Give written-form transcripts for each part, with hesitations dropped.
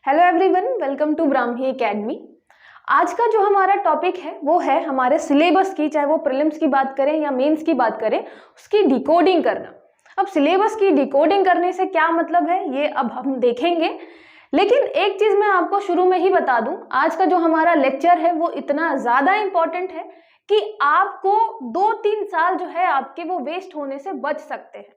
Hello everyone, welcome to Brahmi academy. आज का जो हमारा टॉपिक है वो है हमारे सिलेबस की, चाहे वो प्रीलिम्स की बात करें या मेंस की बात करें, उसकी डिकोडिंग करना। अब सिलेबस की डिकोडिंग करने से क्या मतलब है ये अब हम देखेंगे, लेकिन एक चीज मैं आपको शुरू में ही बता दूं, आज का जो हमारा लेक्चर है वो इतना ज्यादा इंपॉर्टेंट है कि आपको 2-3 साल जो है आपके वो वेस्ट होने से बच सकते हैं।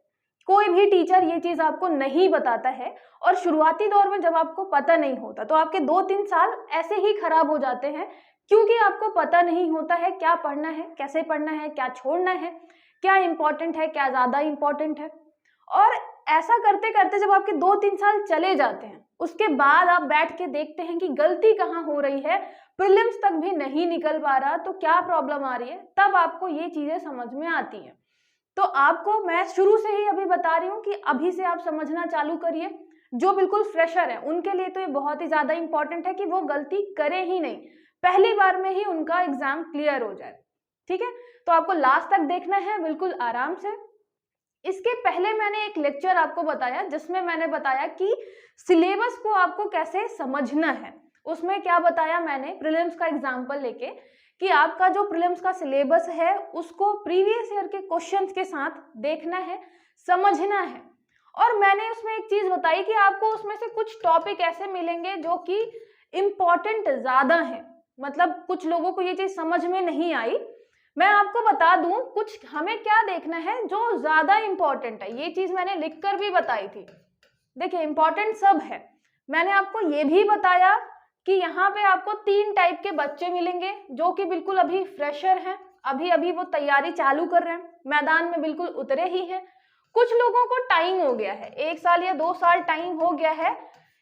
कोई भी टीचर ये चीज आपको नहीं बताता है, और शुरुआती दौर में जब आपको पता नहीं होता तो आपके 2-3 साल ऐसे ही खराब हो जाते हैं, क्योंकि आपको पता नहीं होता है क्या पढ़ना है, कैसे पढ़ना है, क्या छोड़ना है, क्या इंपॉर्टेंट है, क्या ज्यादा इंपॉर्टेंट है। और ऐसा करते करते जब आपके 2-3 साल चले जाते हैं, उसके बाद आप बैठ के देखते हैं कि गलती कहाँ हो रही है, प्रीलिम्स तक भी नहीं निकल पा रहा, तो क्या प्रॉब्लम आ रही है, तब आपको ये चीजें समझ में आती हैं। तो आपको मैं शुरू से ही अभी बता रही हूँ कि अभी से आप समझना चालू करिए। जो बिल्कुल फ्रेशर है उनके लिए तो ये बहुत ही ज्यादा इंपॉर्टेंट है कि वो गलती करे ही नहीं, पहली बार में ही उनका एग्जाम क्लियर हो जाए। ठीक है, तो आपको लास्ट तक देखना है बिल्कुल आराम से। इसके पहले मैंने एक लेक्चर आपको बताया जिसमें मैंने बताया कि सिलेबस को आपको कैसे समझना है। उसमें क्या बताया मैंने, प्रीलिम्स का एग्जाम्पल लेके, कि आपका जो प्रीलिम्स का सिलेबस है उसको प्रीवियस ईयर के क्वेश्चंस के साथ देखना है, समझना है। और मैंने उसमें एक चीज बताई कि आपको उसमें से कुछ टॉपिक ऐसे मिलेंगे जो कि इम्पॉर्टेंट ज्यादा है, मतलब कुछ लोगों को ये चीज समझ में नहीं आई। मैं आपको बता दूं कुछ हमें क्या देखना है जो ज्यादा इंपॉर्टेंट है, ये चीज मैंने लिखकर भी बताई थी। देखिए, इंपॉर्टेंट सब है। मैंने आपको ये भी बताया कि यहाँ पे आपको 3 टाइप के बच्चे मिलेंगे जो कि बिल्कुल अभी फ्रेशर हैं, अभी अभी वो तैयारी चालू कर रहे हैं, मैदान में बिल्कुल उतरे ही हैं। कुछ लोगों को टाइम हो गया है, 1 साल या 2 साल टाइम हो गया है,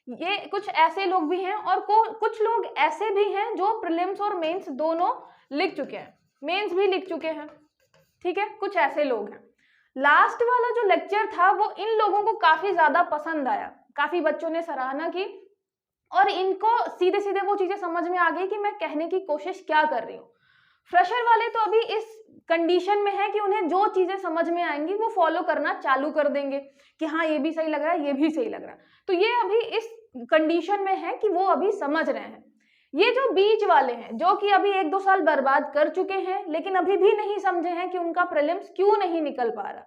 ये कुछ ऐसे लोग भी हैं। और कुछ लोग ऐसे भी हैं जो प्रीलिम्स और मेंस दोनों लिख चुके हैं, मेंस भी लिख चुके हैं। ठीक है, कुछ ऐसे लोग हैं। लास्ट वाला जो लेक्चर था वो इन लोगों को काफी ज्यादा पसंद आया, काफी बच्चों ने सराहना की, और इनको सीधे सीधे वो चीजें समझ में आ गई कि मैं कहने की कोशिश क्या कर रही हूँ। फ्रेशर वाले तो अभी इस कंडीशन में है कि उन्हें जो चीजें समझ में आएंगी वो फॉलो करना चालू कर देंगे कि हाँ ये भी सही लग रहा है, ये भी सही लग रहा है। तो ये अभी इस कंडीशन में है कि वो अभी समझ रहे हैं। ये जो बीच वाले हैं जो कि अभी 1-2 साल बर्बाद कर चुके हैं लेकिन अभी भी नहीं समझे हैं कि उनका प्रीलिम्स क्यों नहीं निकल पा रहा,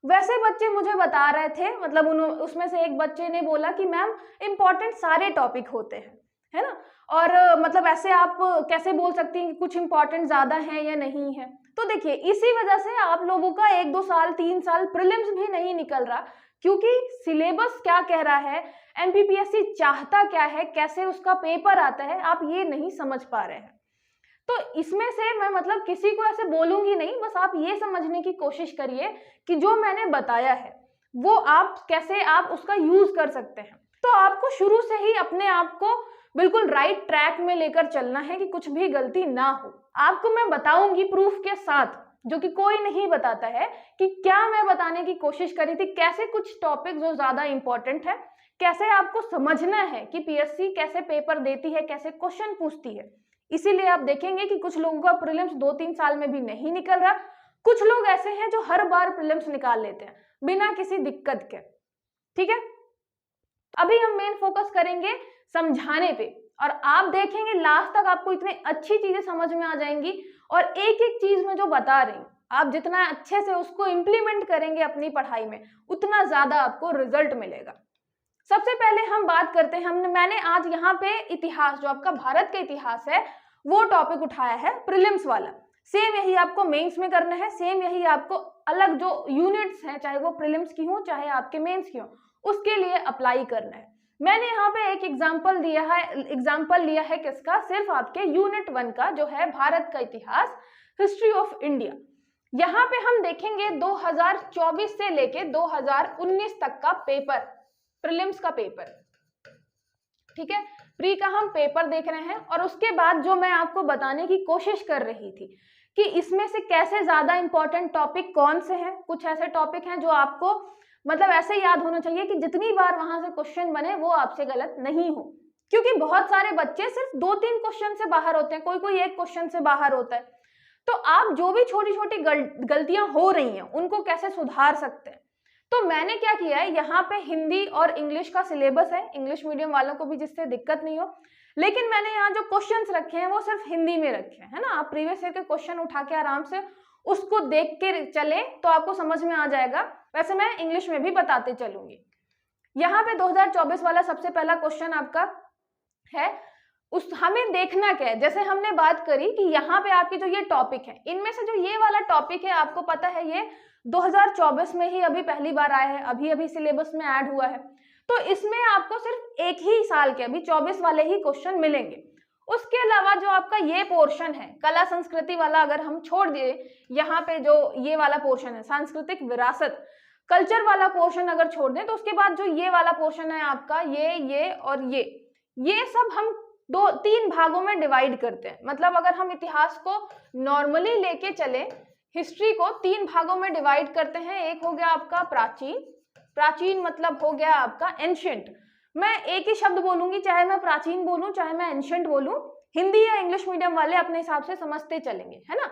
वैसे बच्चे मुझे बता रहे थे, मतलब उसमें से एक बच्चे ने बोला कि मैम इम्पॉर्टेंट सारे टॉपिक होते हैं, है ना, और मतलब ऐसे आप कैसे बोल सकती हैं कि कुछ इंपॉर्टेंट ज्यादा है या नहीं है। तो देखिए, इसी वजह से आप लोगों का 1-2 साल 3 साल प्रीलिम्स भी नहीं निकल रहा, क्योंकि सिलेबस क्या कह रहा है, एमपीपीएससी चाहता क्या है, कैसे उसका पेपर आता है, आप ये नहीं समझ पा रहे हैं। तो इसमें से मैं मतलब किसी को ऐसे बोलूंगी नहीं, बस आप ये समझने की कोशिश करिए कि जो मैंने बताया है वो आप कैसे आप उसका यूज कर सकते हैं। तो आपको शुरू से ही अपने आप को बिल्कुल राइट ट्रैक में लेकर चलना है कि कुछ भी गलती ना हो। आपको मैं बताऊंगी प्रूफ के साथ, जो कि कोई नहीं बताता है, कि क्या मैं बताने की कोशिश करी थी, कैसे कुछ टॉपिक जो ज्यादा इंपॉर्टेंट है, कैसे आपको समझना है कि पीएससी कैसे पेपर देती है, कैसे क्वेश्चन पूछती है। इसीलिए आप देखेंगे कि कुछ लोगों का प्रीलिम्स 2-3 साल में भी नहीं निकल रहा, कुछ लोग ऐसे हैं जो हर बार प्रीलिम्स निकाल लेते हैं बिना किसी दिक्कत के। ठीक है, अभी हम मेन फोकस करेंगे समझाने पे, और आप देखेंगे लास्ट तक आपको इतनी अच्छी चीजें समझ में आ जाएंगी, और एक एक चीज में जो बता रही हूँ आप जितना अच्छे से उसको इंप्लीमेंट करेंगे अपनी पढ़ाई में, उतना ज्यादा आपको रिजल्ट मिलेगा। सबसे पहले हम बात करते हैं, मैंने आज यहाँ पे इतिहास, जो आपका भारत का इतिहास है, वो टॉपिक उठाया है, प्रीलिम्स वाला। सेम यही आपको मेंस में करना है, सेम यही आपको अलग जो यूनिट्स हैं, चाहे वो प्रीलिम्स की हो चाहे आपके मेंस की हो, उसके लिए अप्लाई करना है। मैंने यहाँ पे एक एग्जाम्पल लिया है किसका, सिर्फ आपके यूनिट 1 का, जो है भारत का इतिहास, हिस्ट्री ऑफ इंडिया। यहाँ पे हम देखेंगे 2024 से लेके 2019 तक का पेपर, प्रीलिम्स का पेपर। ठीक है, प्री का हम पेपर देख रहे हैं, और उसके बाद जो मैं आपको बताने की कोशिश कर रही थी कि इसमें से कैसे ज्यादा इंपॉर्टेंट टॉपिक कौन से हैं। कुछ ऐसे टॉपिक हैं जो आपको मतलब ऐसे याद होना चाहिए कि जितनी बार वहां से क्वेश्चन बने वो आपसे गलत नहीं हो, क्योंकि बहुत सारे बच्चे सिर्फ 2-3 क्वेश्चन से बाहर होते हैं, कोई कोई एक क्वेश्चन से बाहर होता है। तो आप जो भी छोटी छोटी गलतियां हो रही हैं उनको कैसे सुधार सकते हैं, तो मैंने क्या किया है, यहाँ पे हिंदी और इंग्लिश का सिलेबस है, इंग्लिश मीडियम वालों को भी जिससे दिक्कत नहीं हो, लेकिन मैंने यहाँ जो क्वेश्चंस रखे हैं वो सिर्फ हिंदी में रखे हैं, है ना। आप प्रीवियस ईयर के क्वेश्चन उठा के आराम से उसको देख के चले तो आपको समझ में आ जाएगा। वैसे मैं इंग्लिश में भी बताते चलूंगी। यहाँ पे 2024 वाला सबसे पहला क्वेश्चन आपका है, उस हमें देखना क्या है, जैसे हमने बात करी कि यहाँ पे आपके जो ये टॉपिक है, इनमें से जो ये वाला टॉपिक है आपको पता है ये 2024 में ही अभी पहली बार आया है, अभी अभी सिलेबस में ऐड हुआ है, तो इसमें आपको सिर्फ एक ही साल के अभी 24 वाले ही क्वेश्चन मिलेंगे। उसके अलावा जो आपका ये पोर्शन है कला संस्कृति वाला, अगर हम छोड़ दिए यहाँ पे जो ये वाला पोर्शन है सांस्कृतिक विरासत कल्चर वाला पोर्शन अगर छोड़ दें, तो उसके बाद जो ये वाला पोर्शन है आपका ये और ये सब हम 2-3 भागों में डिवाइड करते हैं। मतलब अगर हम इतिहास को नॉर्मली लेके चले, हिस्ट्री को 3 भागों में डिवाइड करते हैं। एक हो गया आपका प्राचीन, प्राचीन मतलब हो गया आपका एंशिएंट। मैं एक ही शब्द बोलूंगी, चाहे मैं प्राचीन बोलूं चाहे मैं एंशिएंट बोलूं, हिंदी या इंग्लिश मीडियम वाले अपने हिसाब से समझते चलेंगे, है ना।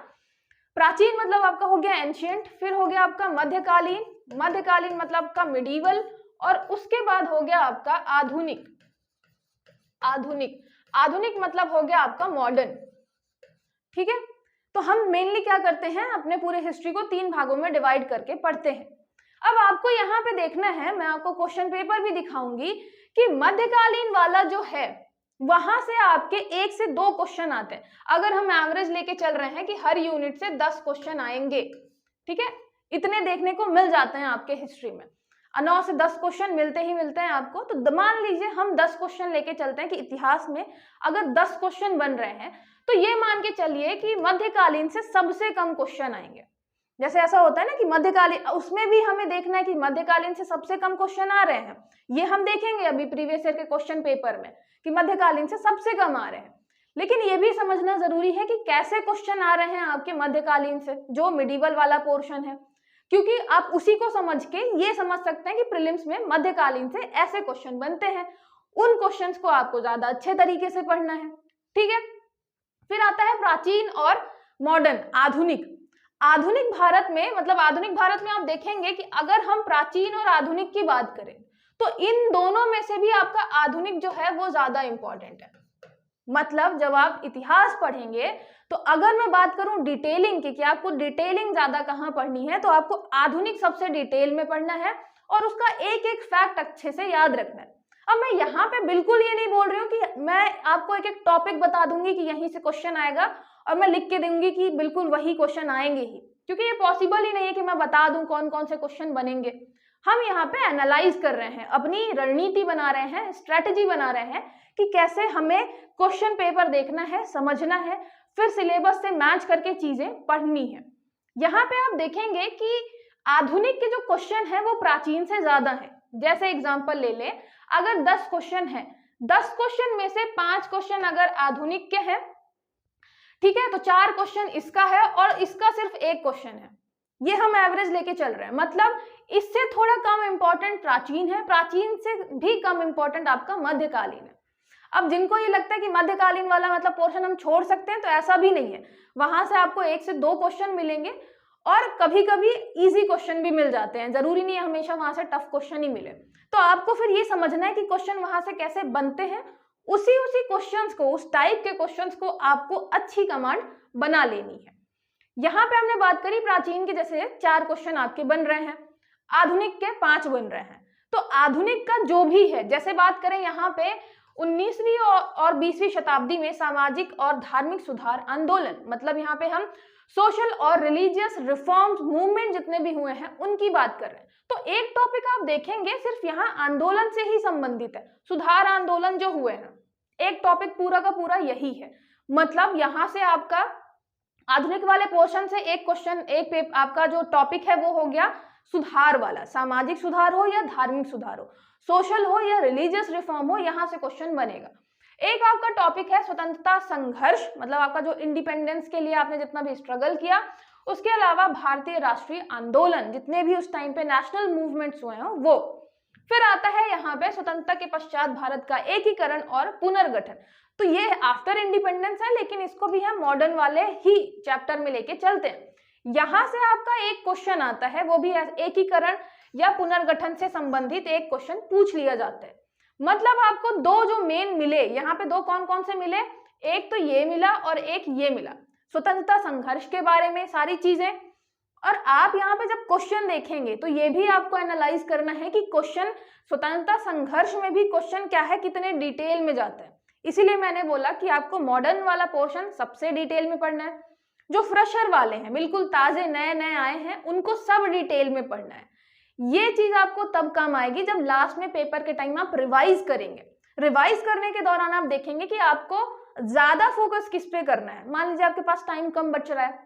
प्राचीन मतलब आपका हो गया एंशिएंट, फिर हो गया आपका मध्यकालीन, मध्यकालीन मतलब आपका मिडीवल, और उसके बाद हो गया आपका आधुनिक, आधुनिक, आधुनिक मतलब हो गया आपका मॉडर्न। ठीक है, तो हम मेनली क्या करते हैं, अपने पूरे हिस्ट्री को 3 भागों में डिवाइड करके पढ़ते हैं। अब आपको यहाँ पे देखना है, मैं आपको क्वेश्चन पेपर भी दिखाऊंगी कि मध्यकालीन वाला जो है वहां से आपके 1 से 2 क्वेश्चन आते हैं। अगर हम एवरेज लेके चल रहे हैं कि हर यूनिट से 10 क्वेश्चन आएंगे, ठीक है, इतने देखने को मिल जाते हैं आपके हिस्ट्री में। 9 से 10 क्वेश्चन मिलते ही मिलते हैं आपको। तो मान लीजिए हम 10 क्वेश्चन लेके चलते हैं कि इतिहास में अगर 10 क्वेश्चन बन रहे हैं, तो ये मान के चलिए कि मध्यकालीन से सबसे कम क्वेश्चन आएंगे। जैसे ऐसा होता है ना कि मध्यकालीन, उसमें भी हमें देखना है कि मध्यकालीन से सबसे कम क्वेश्चन आ रहे हैं, ये हम देखेंगे अभी प्रीवियस ईयर के क्वेश्चन पेपर में कि मध्यकालीन से सबसे कम आ रहे हैं। लेकिन ये भी समझना जरूरी है कि कैसे क्वेश्चन आ रहे हैं आपके मध्यकालीन से, जो मिडिवल वाला पोर्शन है, क्योंकि आप उसी को समझ के ये समझ सकते हैं कि प्रीलिम्स में मध्यकालीन से ऐसे क्वेश्चन बनते हैं। उन क्वेश्चंस को आपको ज्यादा अच्छे तरीके से पढ़ना है, ठीक है। फिर आता है प्राचीन और मॉडर्न, आधुनिक। आधुनिक भारत में, मतलब आधुनिक भारत में आप देखेंगे कि अगर हम प्राचीन और आधुनिक की बात करें तो इन दोनों में से भी आपका आधुनिक जो है वो ज्यादा इंपॉर्टेंट है। मतलब जब आप इतिहास पढ़ेंगे तो अगर मैं बात करूं डिटेलिंग की कि आपको डिटेलिंग ज्यादा कहां पढ़नी है, तो आपको आधुनिक सबसे डिटेल में पढ़ना है और उसका एक एक फैक्ट अच्छे से याद रखना है। अब मैं यहाँ पे बिल्कुल ये नहीं बोल रही हूँ कि मैं आपको एक एक टॉपिक बता दूंगी कि यहीं से क्वेश्चन आएगा और मैं लिख के दूंगी कि बिल्कुल वही क्वेश्चन आएंगे ही, क्योंकि ये पॉसिबल ही नहीं है कि मैं बता दूं कौन कौन से क्वेश्चन बनेंगे। हम यहाँ पे एनालाइज कर रहे हैं, अपनी रणनीति बना रहे हैं, स्ट्रेटेजी बना रहे हैं कि कैसे हमें क्वेश्चन पेपर देखना है, समझना है, फिर सिलेबस से मैच करके चीजें पढ़नी है। यहाँ पे आप देखेंगे कि आधुनिक के जो क्वेश्चन है वो प्राचीन से ज्यादा है। जैसे एग्जाम्पल ले लें, अगर 10 क्वेश्चन है, 10 क्वेश्चन में से 5 क्वेश्चन अगर आधुनिक के हैं, ठीक है, तो 4 क्वेश्चन इसका है और इसका सिर्फ 1 क्वेश्चन है। ये हम एवरेज लेके चल रहे हैं, मतलब इससे थोड़ा कम इंपॉर्टेंट प्राचीन है, प्राचीन से भी कम इंपॉर्टेंट आपका मध्यकालीन है। अब जिनको ये लगता है कि मध्यकालीन वाला मतलब पोर्शन हम छोड़ सकते हैं, तो ऐसा भी नहीं है। वहां से आपको 1 से 2 क्वेश्चन मिलेंगे और कभी कभी इजी क्वेश्चन भी मिल जाते हैं, जरूरी नहीं है हमेशा वहां से टफ क्वेश्चन ही मिले। तो आपको फिर ये समझना है कि क्वेश्चन वहां से कैसे बनते हैं, उसी क्वेश्चंस को, उस टाइप के क्वेश्चंस को आपको अच्छी कमांड बना लेनी है। यहाँ पे हमने बात करी प्राचीन के, जैसे 4 क्वेश्चन आपके बन रहे हैं, आधुनिक के 5 बन रहे हैं। तो आधुनिक का जो भी है, जैसे बात करें यहाँ पे 19वीं और 20वीं शताब्दी में सामाजिक और धार्मिक सुधार आंदोलन, मतलब यहाँ पे हम सोशल और रिलीजियस रिफॉर्म्स मूवमेंट जितने भी हुए हैं उनकी बात कर रहे हैं। तो एक टॉपिक आप देखेंगे सिर्फ यहाँ आंदोलन से ही संबंधित है, सुधार आंदोलन जो हुए हैं, एक टॉपिक पूरा का पूरा यही है। मतलब यहाँ से आपका आधुनिक वाले पोर्शन से एक क्वेश्चन, आपका जो टॉपिक है वो हो गया सुधार वाला, सामाजिक सुधार हो या धार्मिक सुधार हो, सोशल हो या रिलीजियस रिफॉर्म हो, यहाँ से क्वेश्चन बनेगा। एक आपका टॉपिक है स्वतंत्रता संघर्ष, मतलब आपका जो इंडिपेंडेंस के लिए आपने जितना भी स्ट्रगल किया, उसके अलावा भारतीय राष्ट्रीय आंदोलन, जितने भी उस टाइम पे नेशनल मूवमेंट्स हुए हैं वो। फिर आता है यहाँ पे स्वतंत्रता के पश्चात भारत का एकीकरण और पुनर्गठन, तो ये आफ्टर इंडिपेंडेंस है, लेकिन इसको भी हम मॉडर्न वाले ही चैप्टर में लेके चलते हैं। यहाँ से आपका एक क्वेश्चन आता है, वो भी एकीकरण या पुनर्गठन से संबंधित एक क्वेश्चन पूछ लिया जाता है। मतलब आपको दो जो मेन मिले, यहाँ पे दो कौन कौन से मिले, एक तो ये मिला और एक ये मिला, स्वतंत्रता संघर्ष के बारे में सारी चीजें। और आप यहाँ पे जब क्वेश्चन देखेंगे तो ये भी आपको एनालाइज करना है कि क्वेश्चन स्वतंत्रता संघर्ष में भी क्वेश्चन क्या है, कितने डिटेल में जाता है। इसीलिए मैंने बोला कि आपको मॉडर्न वाला पोर्शन सबसे डिटेल में पढ़ना है, जो फ्रेशर वाले हैं, बिल्कुल ताजे नए नए आए हैं, उनको सब डिटेल में पढ़ना है। ये चीज आपको तब काम आएगी जब लास्ट में पेपर के टाइम आप रिवाइज करेंगे। रिवाइज करने के दौरान आप देखेंगे कि आपको ज्यादा फोकस किस पे करना है। मान लीजिए आपके पास टाइम कम बच रहा है,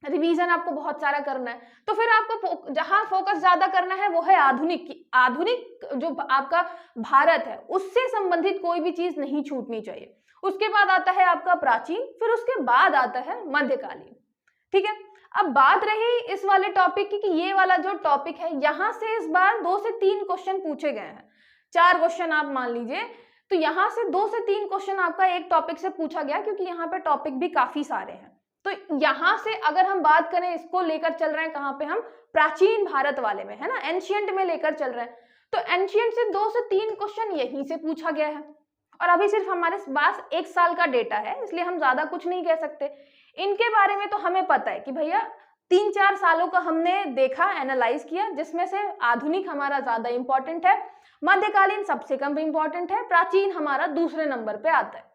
रिवीजन आपको बहुत सारा करना है, तो फिर आपको जहां फोकस ज्यादा करना है वो है आधुनिक जो आपका भारत है उससे संबंधित कोई भी चीज नहीं छूटनी चाहिए। उसके बाद आता है आपका प्राचीन, फिर उसके बाद आता है मध्यकालीन। ठीक है, अब बात रही इस वाले टॉपिक की कि ये वाला जो टॉपिक है यहाँ से इस बार 2 से 3 क्वेश्चन पूछे गए हैं। 4 क्वेश्चन आप मान लीजिए, तो यहाँ से 2 से 3 क्वेश्चन आपका एक टॉपिक से पूछा गया, क्योंकि यहाँ पे टॉपिक भी काफी सारे हैं। तो यहाँ से अगर हम बात करें, इसको लेकर चल रहे हैं कहाँ पे हम, प्राचीन भारत वाले में, है ना, एंशियंट में लेकर चल रहे हैं। तो एंशियंट से 2 से 3 क्वेश्चन यहीं से पूछा गया है, और अभी सिर्फ हमारे पास 1 साल का डेटा है, इसलिए हम ज्यादा कुछ नहीं कह सकते। इनके बारे में तो हमें पता है कि भैया 3-4 सालों का हमने देखा, एनालाइज किया, जिसमें से आधुनिक हमारा ज्यादा इंपॉर्टेंट है, मध्यकालीन सबसे कम इंपॉर्टेंट है, प्राचीन हमारा दूसरे नंबर पे आता है।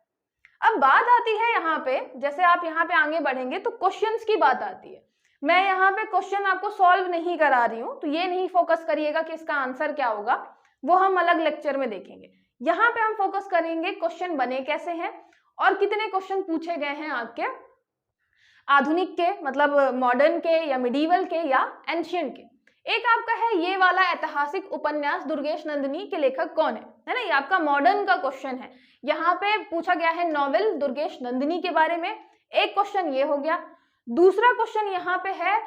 अब बात आती है यहाँ पे, जैसे आप यहाँ पे आगे बढ़ेंगे तो क्वेश्चंस की बात आती है। मैं यहाँ पे क्वेश्चन आपको सॉल्व नहीं करा रही हूँ, तो ये नहीं फोकस करिएगा कि इसका आंसर क्या होगा, वो हम अलग लेक्चर में देखेंगे। यहाँ पे हम फोकस करेंगे क्वेश्चन बने कैसे हैं और कितने क्वेश्चन पूछे गए हैं आपके आधुनिक के, मतलब मॉडर्न के या मिडीवल के या एंशियंट के। एक आपका है ये वाला ऐतिहासिक उपन्यास दुर्गेश नंदिनी के लेखक कौन है ना, ये आपका मॉडर्न का क्वेश्चन है। यहाँ पे पूछा गया है नॉवेल दुर्गेश नंदिनी के बारे में, एक क्वेश्चन ये हो गया। दूसरा क्वेश्चन यहाँ पे है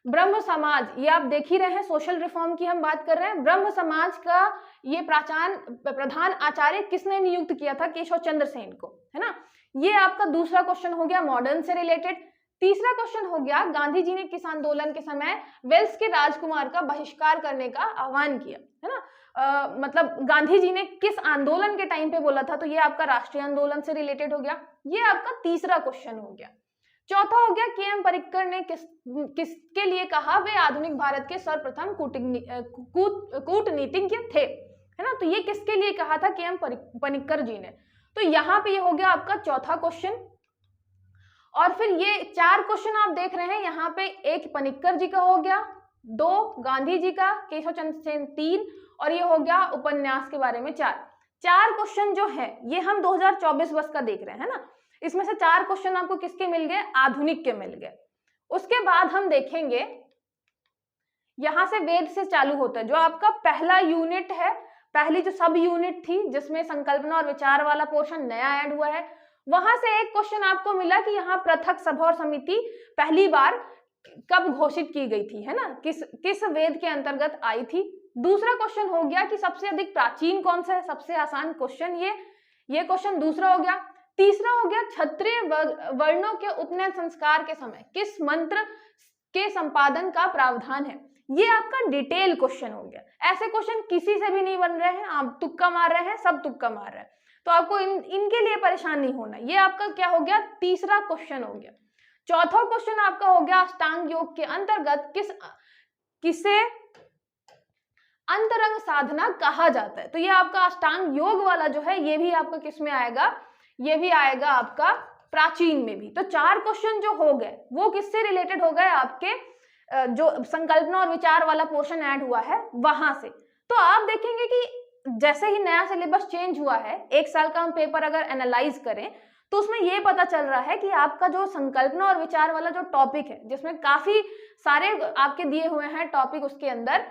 ब्रह्म समाज, ये आप देख ही रहे हैं, सोशल रिफॉर्म की हम बात कर रहे हैं। ब्रह्म समाज का ये प्रधान आचार्य किसने नियुक्त किया था, केशव चंद्र सेन को, है ना। ये आपका दूसरा क्वेश्चन हो गया मॉडर्न से रिलेटेड। तीसरा क्वेश्चन हो गया गांधी जी ने किस आंदोलन के समय वेल्स के राजकुमार का बहिष्कार करने का आह्वान किया, है ना। मतलब गांधी जी ने किस आंदोलन के टाइम पे बोला था, तो ये आपका राष्ट्रीय आंदोलन से रिलेटेड हो गया। ये आपका तीसरा क्वेश्चन हो गया। चौथा हो गया के.एम. परिक्कर ने किसके लिए कहा वे आधुनिक भारत के सर्वप्रथम कूटनीतिज्ञ थे, है ना। तो ये किसके लिए कहा था, के.एम. परिक्कर जी ने। तो यहाँ पे ये हो गया आपका चौथा क्वेश्चन। और फिर ये 4 क्वेश्चन आप देख रहे हैं, यहाँ पे एक पनिक्कर जी का हो गया, 2 गांधी जी का, केशव चंद्र सेन 3, और ये हो गया उपन्यास के बारे में 4 क्वेश्चन जो है ये हम 2024 वर्ष का देख रहे हैं ना। इसमें से 4 क्वेश्चन आपको किसके मिल गए, आधुनिक के मिल गए। उसके बाद हम देखेंगे यहां से वेद से चालू होता है, जो आपका पहला यूनिट है, पहली जो सब यूनिट थी जिसमें संकल्पना और विचार वाला पोर्शन नया ऐड हुआ है, वहां से एक क्वेश्चन आपको मिला कि यहाँ पृथक सभा और समिति पहली बार कब घोषित की गई थी, है ना, किस वेद के अंतर्गत आई थी। दूसरा क्वेश्चन हो गया कि सबसे अधिक प्राचीन कौन सा है, सबसे आसान क्वेश्चन ये क्वेश्चन दूसरा हो गया। तीसरा हो गया क्षत्रिय वर्णों के उपनयन संस्कार के समय किस मंत्र के संपादन का प्रावधान है, ये आपका डिटेल क्वेश्चन हो गया। ऐसे क्वेश्चन किसी से भी नहीं बन रहे हैं, आप तुक्का मार रहे हैं, सब तुक्का मार रहे हैं, तो आपको इनके लिए परेशान नहीं होना। ये आपका क्या हो गया, तीसरा क्वेश्चन हो गया। चौथा क्वेश्चन आपका हो गया अष्टांग योग के अंतर्गत किसे अंतरंग साधना कहा जाता है। तो ये आपका अष्टांग योग वाला जो है ये भी आपका किस में आएगा, ये भी आएगा आपका प्राचीन में भी। तो 4 क्वेश्चन जो हो गए वो किससे रिलेटेड हो गए, आपके जो संकल्पना और विचार वाला पोर्शन ऐड हुआ है वहां से। तो आप देखेंगे कि जैसे ही नया सिलेबस चेंज हुआ है, 1 साल का हम पेपर अगर एनालाइज करें तो उसमें ये पता चल रहा है कि आपका जो संकल्पना और विचार वाला जो टॉपिक है, जिसमें काफी सारे आपके दिए हुए हैं टॉपिक उसके अंदर,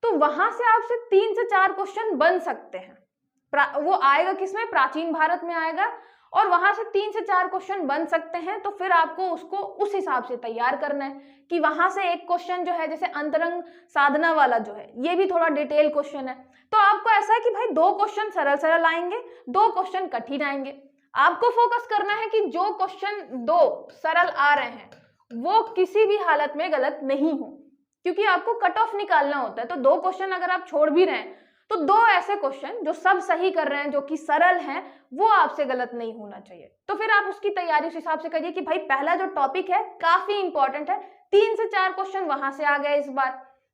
तो वहां से आपसे 3 से 4 क्वेश्चन बन सकते हैं। वो आएगा किसमें, प्राचीन भारत में आएगा, और वहां से 3 से 4 क्वेश्चन बन सकते हैं। तो फिर आपको उसको उस हिसाब से तैयार करना है कि वहां से एक क्वेश्चन जो है, जैसे अंतरंग साधना वाला जो है ये भी थोड़ा डिटेल क्वेश्चन है, तो आपको ऐसा है कि भाई 2 क्वेश्चन सरल आएंगे, 2 क्वेश्चन कठिन आएंगे। आपको फोकस करना है कि जो क्वेश्चन 2 सरल आ रहे हैं वो किसी भी हालत में गलत नहीं हो, क्योंकि आपको कट ऑफ निकालना होता है। तो 2 क्वेश्चन अगर आप छोड़ भी रहे हैं तो 2 ऐसे क्वेश्चन जो सब सही कर रहे हैं, जो कि सरल हैं, वो आपसे गलत नहीं होना चाहिए। तो फिर आप उसकी तैयारी उस हिसाब से करिए कि भाई पहला जो टॉपिक है काफी इंपॉर्टेंट है, 3 से 4 क्वेश्चन वहां से आ गए इस बार,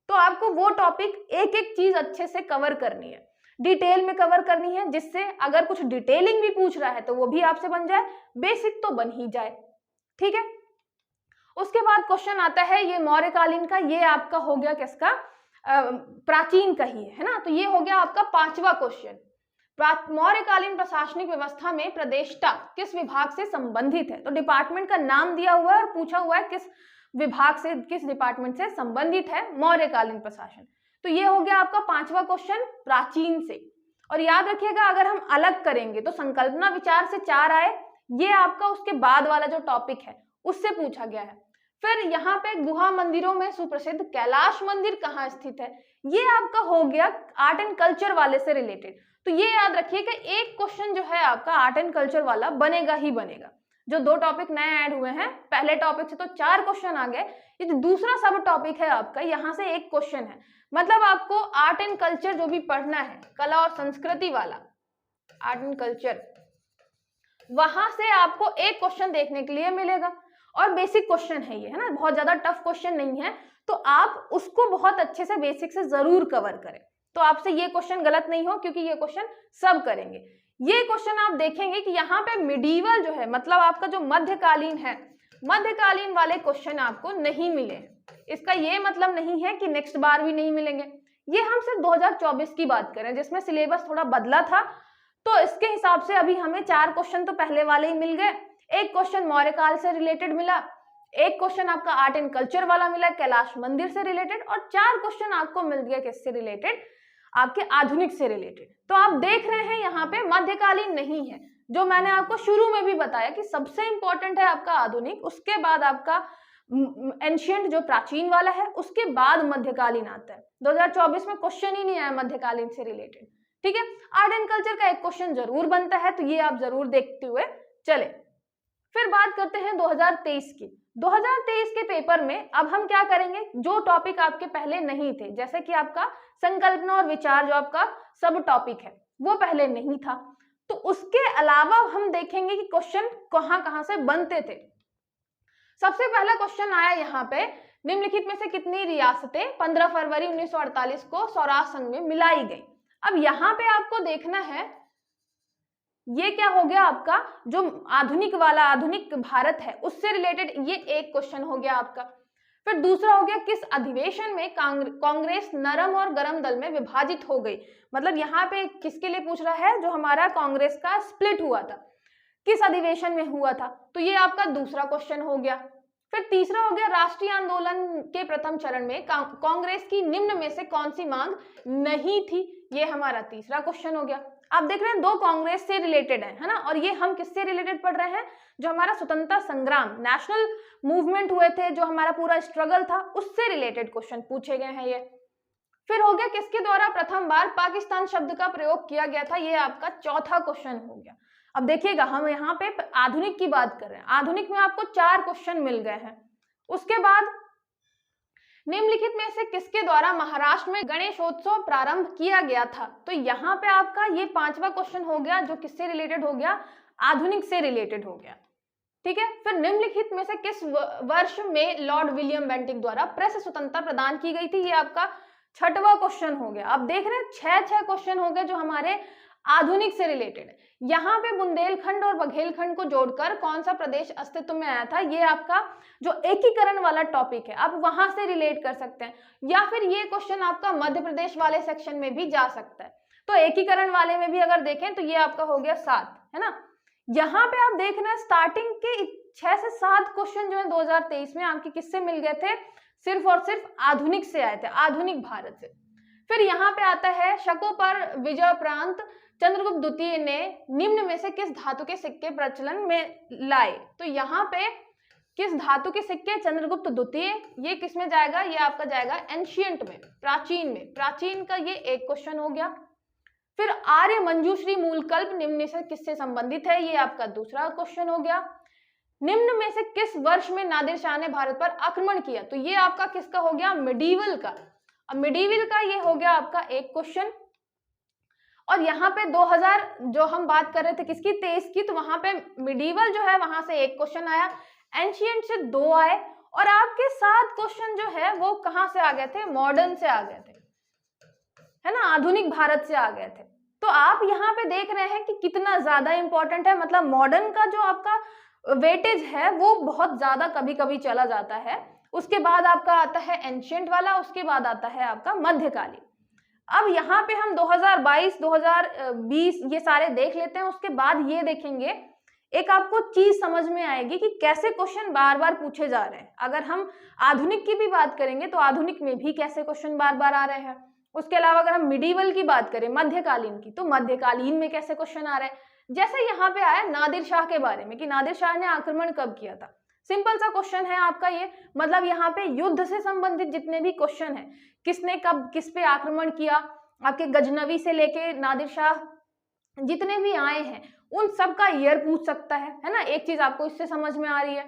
तो आपको वो टॉपिक एक एक चीज अच्छे से कवर करनी है, डिटेल में कवर करनी है, जिससे अगर कुछ डिटेलिंग भी पूछ रहा है तो वो भी आपसे बन जाए, बेसिक तो बन ही जाए। ठीक है, उसके बाद क्वेश्चन आता है ये मौर्यकालीन का, ये आपका हो गया किसका, प्राचीन का ही है ना। तो ये हो गया आपका 5वां क्वेश्चन। मौर्यकालीन प्रशासनिक व्यवस्था में प्रदेष्टा किस विभाग से संबंधित है? तो डिपार्टमेंट का नाम दिया हुआ है और पूछा हुआ है किस विभाग से, किस डिपार्टमेंट से संबंधित है मौर्यकालीन प्रशासन। तो ये हो गया आपका 5वां क्वेश्चन प्राचीन से। और याद रखिएगा अगर हम अलग करेंगे तो संकल्पना विचार से 4 आए, ये आपका उसके बाद वाला जो टॉपिक है उससे पूछा गया है। फिर यहाँ पे गुहा मंदिरों में सुप्रसिद्ध कैलाश मंदिर कहाँ स्थित है, ये आपका हो गया आर्ट एंड कल्चर वाले से रिलेटेड। तो ये याद रखिए कि एक क्वेश्चन जो है आपका आर्ट एंड कल्चर वाला बनेगा ही बनेगा। जो 2 टॉपिक नए ऐड हुए हैं, पहले टॉपिक से तो 4 क्वेश्चन आ गए, ये जो दूसरा सब टॉपिक है आपका, यहाँ से 1 क्वेश्चन है। मतलब आपको आर्ट एंड कल्चर जो भी पढ़ना है, कला और संस्कृति वाला आर्ट एंड कल्चर, वहां से आपको 1 क्वेश्चन देखने के लिए मिलेगा। और बेसिक क्वेश्चन है ये, है ना, बहुत ज्यादा टफ क्वेश्चन नहीं है, तो आप उसको बहुत अच्छे से बेसिक से जरूर कवर करें, तो आपसे ये क्वेश्चन गलत नहीं हो, क्योंकि ये क्वेश्चन सब करेंगे। ये क्वेश्चन आप देखेंगे कि यहाँ पे मिडीवल जो है, मतलब आपका जो मध्यकालीन है, मध्यकालीन वाले क्वेश्चन आपको नहीं मिले। इसका ये मतलब नहीं है कि नेक्स्ट बार भी नहीं मिलेंगे, ये हम सिर्फ 2024 की बात करें जिसमें सिलेबस थोड़ा बदला था, तो इसके हिसाब से अभी हमें 4 क्वेश्चन तो पहले वाले ही मिल गए, 1 क्वेश्चन मौर्यकाल से रिलेटेड मिला, 1 क्वेश्चन आपका आर्ट एंड कल्चर वाला मिला कैलाश मंदिर से रिलेटेड, और 4 क्वेश्चन आपको मिल गया किससे रिलेटेड, आपके आधुनिक से रिलेटेड। तो आप देख रहे हैं यहाँ पे मध्यकालीन नहीं है, जो मैंने आपको शुरू में भी बताया कि सबसे इंपॉर्टेंट है आपका आधुनिक, उसके बाद आपका एंशिएंट जो प्राचीन वाला है, उसके बाद मध्यकालीन आता है। 2024 में क्वेश्चन ही नहीं आया मध्यकालीन से रिलेटेड। ठीक है, आर्ट एंड कल्चर का 1 क्वेश्चन जरूर बनता है, तो ये आप जरूर देखते हुए चले। फिर बात करते हैं 2023 की। 2023 के पेपर में अब हम क्या करेंगे, जो टॉपिक आपके पहले नहीं थे, जैसे कि आपका संकल्पना और विचार जो आपका सब टॉपिक है वो पहले नहीं था, तो उसके अलावा हम देखेंगे कि क्वेश्चन कहां कहां से बनते थे। सबसे पहला क्वेश्चन आया यहाँ पे, निम्नलिखित में से कितनी रियासतें 15 फरवरी 1948 को स्वराज संघ में मिलाई गई। अब यहाँ पे आपको देखना है, ये क्या हो गया आपका, जो आधुनिक वाला आधुनिक भारत है उससे रिलेटेड ये 1 क्वेश्चन हो गया आपका। फिर दूसरा हो गया, किस अधिवेशन में कांग्रेस नरम और गरम दल में विभाजित हो गई। मतलब यहाँ पे किसके लिए पूछ रहा है, जो हमारा कांग्रेस का स्प्लिट हुआ था, किस अधिवेशन में हुआ था, तो ये आपका दूसरा क्वेश्चन हो गया। फिर तीसरा हो गया, राष्ट्रीय आंदोलन के प्रथम चरण में कांग्रेस की निम्न में से कौन सी मांग नहीं थी, ये हमारा तीसरा क्वेश्चन हो गया। आप देख रहे हैं 2 कांग्रेस से रिलेटेड है ना, और ये हम किससे रिलेटेड पढ़ रहे हैं, जो हमारा स्वतंत्रता संग्राम नेशनल मूवमेंट हुए थे, जो हमारा पूरा स्ट्रगल था, उससे रिलेटेड क्वेश्चन पूछे गए हैं ये। फिर हो गया, किसके द्वारा प्रथम बार पाकिस्तान शब्द का प्रयोग किया गया था, ये आपका चौथा क्वेश्चन हो गया। अब देखिएगा हम यहाँ पे आधुनिक की बात कर रहे हैं, आधुनिक में आपको 4 क्वेश्चन मिल गए हैं। उसके बाद निम्नलिखित में से किसके द्वारा महाराष्ट्र में गणेशोत्सव प्रारंभ किया गया था, तो यहाँ पे आपका ये 5वां क्वेश्चन हो गया, जो किससे रिलेटेड हो गया, आधुनिक से रिलेटेड हो गया। ठीक है, फिर निम्नलिखित में से किस वर्ष में लॉर्ड विलियम बेंटिक द्वारा प्रेस स्वतंत्रता प्रदान की गई थी, ये आपका 6वां क्वेश्चन हो गया। अब देख रहे हैं 6 क्वेश्चन हो गए जो हमारे आधुनिक से रिलेटेड है। यहाँ पे बुंदेलखंड और बघेलखंड को जोड़कर कौन सा प्रदेश अस्तित्व में आया था, ये आपका जो एकीकरण वाला टॉपिक है, आप वहां से रिलेट कर सकते हैं, या फिर ये क्वेश्चन आपका मध्य प्रदेश वाले सेक्शन में भी जा सकता है। तो एकीकरण वाले में भी अगर देखें तो ये आपका हो गया 7, है ना। यहाँ पे आप देख रहे हैं स्टार्टिंग के 6 से 7 क्वेश्चन जो है 2023 में आपके किससे मिल गए थे, सिर्फ और सिर्फ आधुनिक से आए थे, आधुनिक भारत से। फिर यहाँ पे आता है, शकों पर विजय प्रांत चंद्रगुप्त द्वितीय ने निम्न में से किस धातु के सिक्के प्रचलन में लाए, तो यहाँ पे किस धातु के सिक्के चंद्रगुप्त द्वितीय, ये किस में जाएगा, ये आपका जाएगा एंशिएंट में, प्राचीन में, प्राचीन का ये 1 क्वेश्चन हो गया। फिर आर्य मंजूश्री मूलकल्प निम्न से किससे संबंधित है, ये आपका दूसरा क्वेश्चन हो गया। निम्न में से किस वर्ष में नादिर शाह ने भारत पर आक्रमण किया? तो ये आपका किसका हो गया? मिडीवल का। अब मिडीवल का ये हो गया आपका एक क्वेश्चन। और यहाँ पे 2000 जो हम बात कर रहे थे किसकी? 23 की, तो वहां पे मिडीवल जो है वहां से एक क्वेश्चन आया, एंशियंट से 2 आए, और आपके 7 क्वेश्चन जो है वो कहां से आ गए थे? मॉडर्न से आ गए थे, है ना, आधुनिक भारत से आ गए थे। तो आप यहाँ पे देख रहे हैं कि कितना ज्यादा इंपॉर्टेंट है, मतलब मॉडर्न का जो आपका वेटेज है वो बहुत ज्यादा कभी कभी चला जाता है। उसके बाद आपका आता है एंशियंट वाला, उसके बाद आता है आपका मध्यकालीन। अब यहाँ पे हम 2022, 2020 ये सारे देख लेते हैं, उसके बाद ये देखेंगे, एक आपको चीज समझ में आएगी कि कैसे क्वेश्चन बार बार पूछे जा रहे हैं। अगर हम आधुनिक की भी बात करेंगे तो आधुनिक में भी कैसे क्वेश्चन बार बार आ रहे हैं। उसके अलावा अगर हम मिडीवल की बात करें, मध्यकालीन की, तो मध्यकालीन में कैसे क्वेश्चन आ रहे हैं। जैसे यहाँ पे आया नादिर शाह के बारे में कि नादिर शाह ने आक्रमण कब किया था। सिंपल सा क्वेश्चन है आपका ये, मतलब यहाँ पे युद्ध से संबंधित जितने भी क्वेश्चन है, किसने कब किस पे आक्रमण किया, आपके गजनवी से लेके नादिर शाह जितने भी आए हैं उन सब का ईयर पूछ सकता है ना। एक चीज आपको इससे समझ में आ रही है।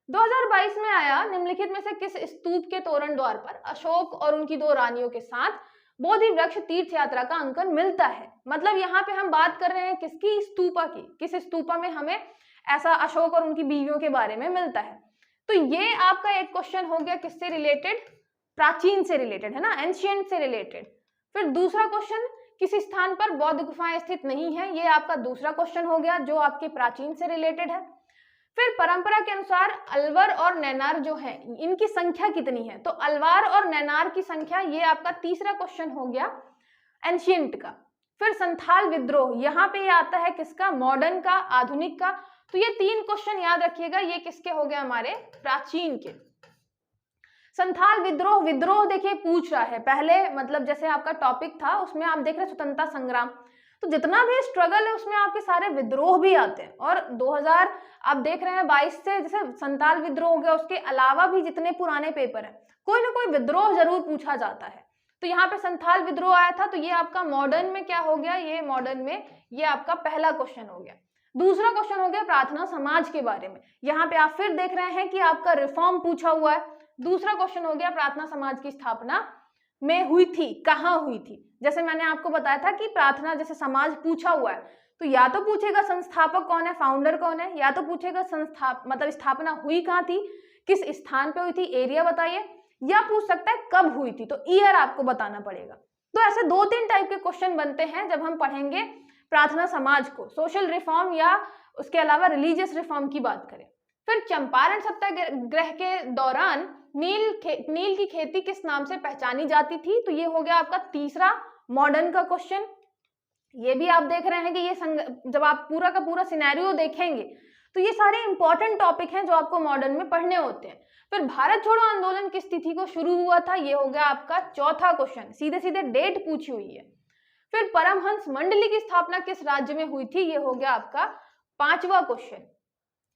2022 में आया, निम्नलिखित में से किस स्तूप के तोरण द्वार पर अशोक और उनकी 2 रानियों के साथ बोधि वृक्ष तीर्थ यात्रा का अंकन मिलता है? मतलब यहाँ पे हम बात कर रहे हैं किसकी? स्तूपा की। किस स्तूपा में हमें ऐसा अशोक और उनकी बीवियों के बारे में मिलता है? तो ये आपका एक क्वेश्चन हो गया किससे रिलेटेड? प्राचीन से रिलेटेड, है ना, एंशियंट से रिलेटेड। फिर दूसरा क्वेश्चन, किसी स्थान पर बौद्ध गुफाएं स्थित नहीं है, ये आपका दूसरा क्वेश्चन हो गया जो आपके प्राचीन से रिलेटेड है। फिर परंपरा के अनुसार अलवर और नैनार जो है इनकी संख्या कितनी है? तो अलवार और नैनार की संख्या, ये आपका तीसरा क्वेश्चन हो गया एंशियंट का। फिर संथाल विद्रोह, यहाँ पे ये आता है किसका? मॉडर्न का, आधुनिक का। तो ये 3 क्वेश्चन याद रखिएगा, ये किसके हो गए? हमारे प्राचीन के। संथाल विद्रोह, विद्रोह देखिए पूछ रहा है पहले, मतलब जैसे आपका टॉपिक था उसमें आप देख रहे हैं स्वतंत्रता संग्राम, तो जितना भी स्ट्रगल है उसमें आपके सारे विद्रोह भी आते हैं। और 2000 आप देख रहे हैं 22 से, जैसे संथाल विद्रोह हो गया, उसके अलावा भी जितने पुराने पेपर हैं कोई ना कोई विद्रोह जरूर पूछा जाता है। तो यहाँ पे संथाल विद्रोह आया था, तो ये आपका मॉडर्न में क्या हो गया? ये मॉडर्न में ये आपका पहला क्वेश्चन हो गया। दूसरा क्वेश्चन हो गया प्रार्थना समाज के बारे में। यहाँ पे आप फिर देख रहे हैं कि आपका रिफॉर्म पूछा हुआ है। दूसरा क्वेश्चन हो गया प्रार्थना समाज की स्थापना में हुई थी, कहाँ हुई थी। जैसे मैंने आपको बताया था कि प्रार्थना जैसे समाज पूछा हुआ है, तो या तो पूछेगा संस्थापक कौन है, फाउंडर कौन है, या तो पूछेगा मतलब स्थापना हुई कहाँ थी, किस स्थान पे हुई थी, एरिया बताइए, या पूछ सकता है कब हुई थी, तो ईयर आपको बताना पड़ेगा। तो ऐसे 2-3 टाइप के क्वेश्चन बनते हैं जब हम पढ़ेंगे प्रार्थना समाज को, सोशल रिफॉर्म या उसके अलावा रिलीजियस रिफॉर्म की बात करें। फिर चंपारण सत्याग्रह के दौरान नील की खेती किस नाम से पहचानी जाती थी? तो ये हो गया आपका तीसरा मॉडर्न का क्वेश्चन। ये भी आप देख रहे हैं कि ये जब आप पूरा का पूरा सिनेरियो देखेंगे तो ये सारे इंपॉर्टेंट टॉपिक हैं जो आपको मॉडर्न में पढ़ने होते हैं। फिर भारत छोड़ो आंदोलन किस तिथि को शुरू हुआ था? ये हो गया आपका चौथा क्वेश्चन, सीधे सीधे डेट पूछी हुई है। फिर परमहंस मंडली की स्थापना किस राज्य में हुई थी? ये हो गया आपका 5वां क्वेश्चन।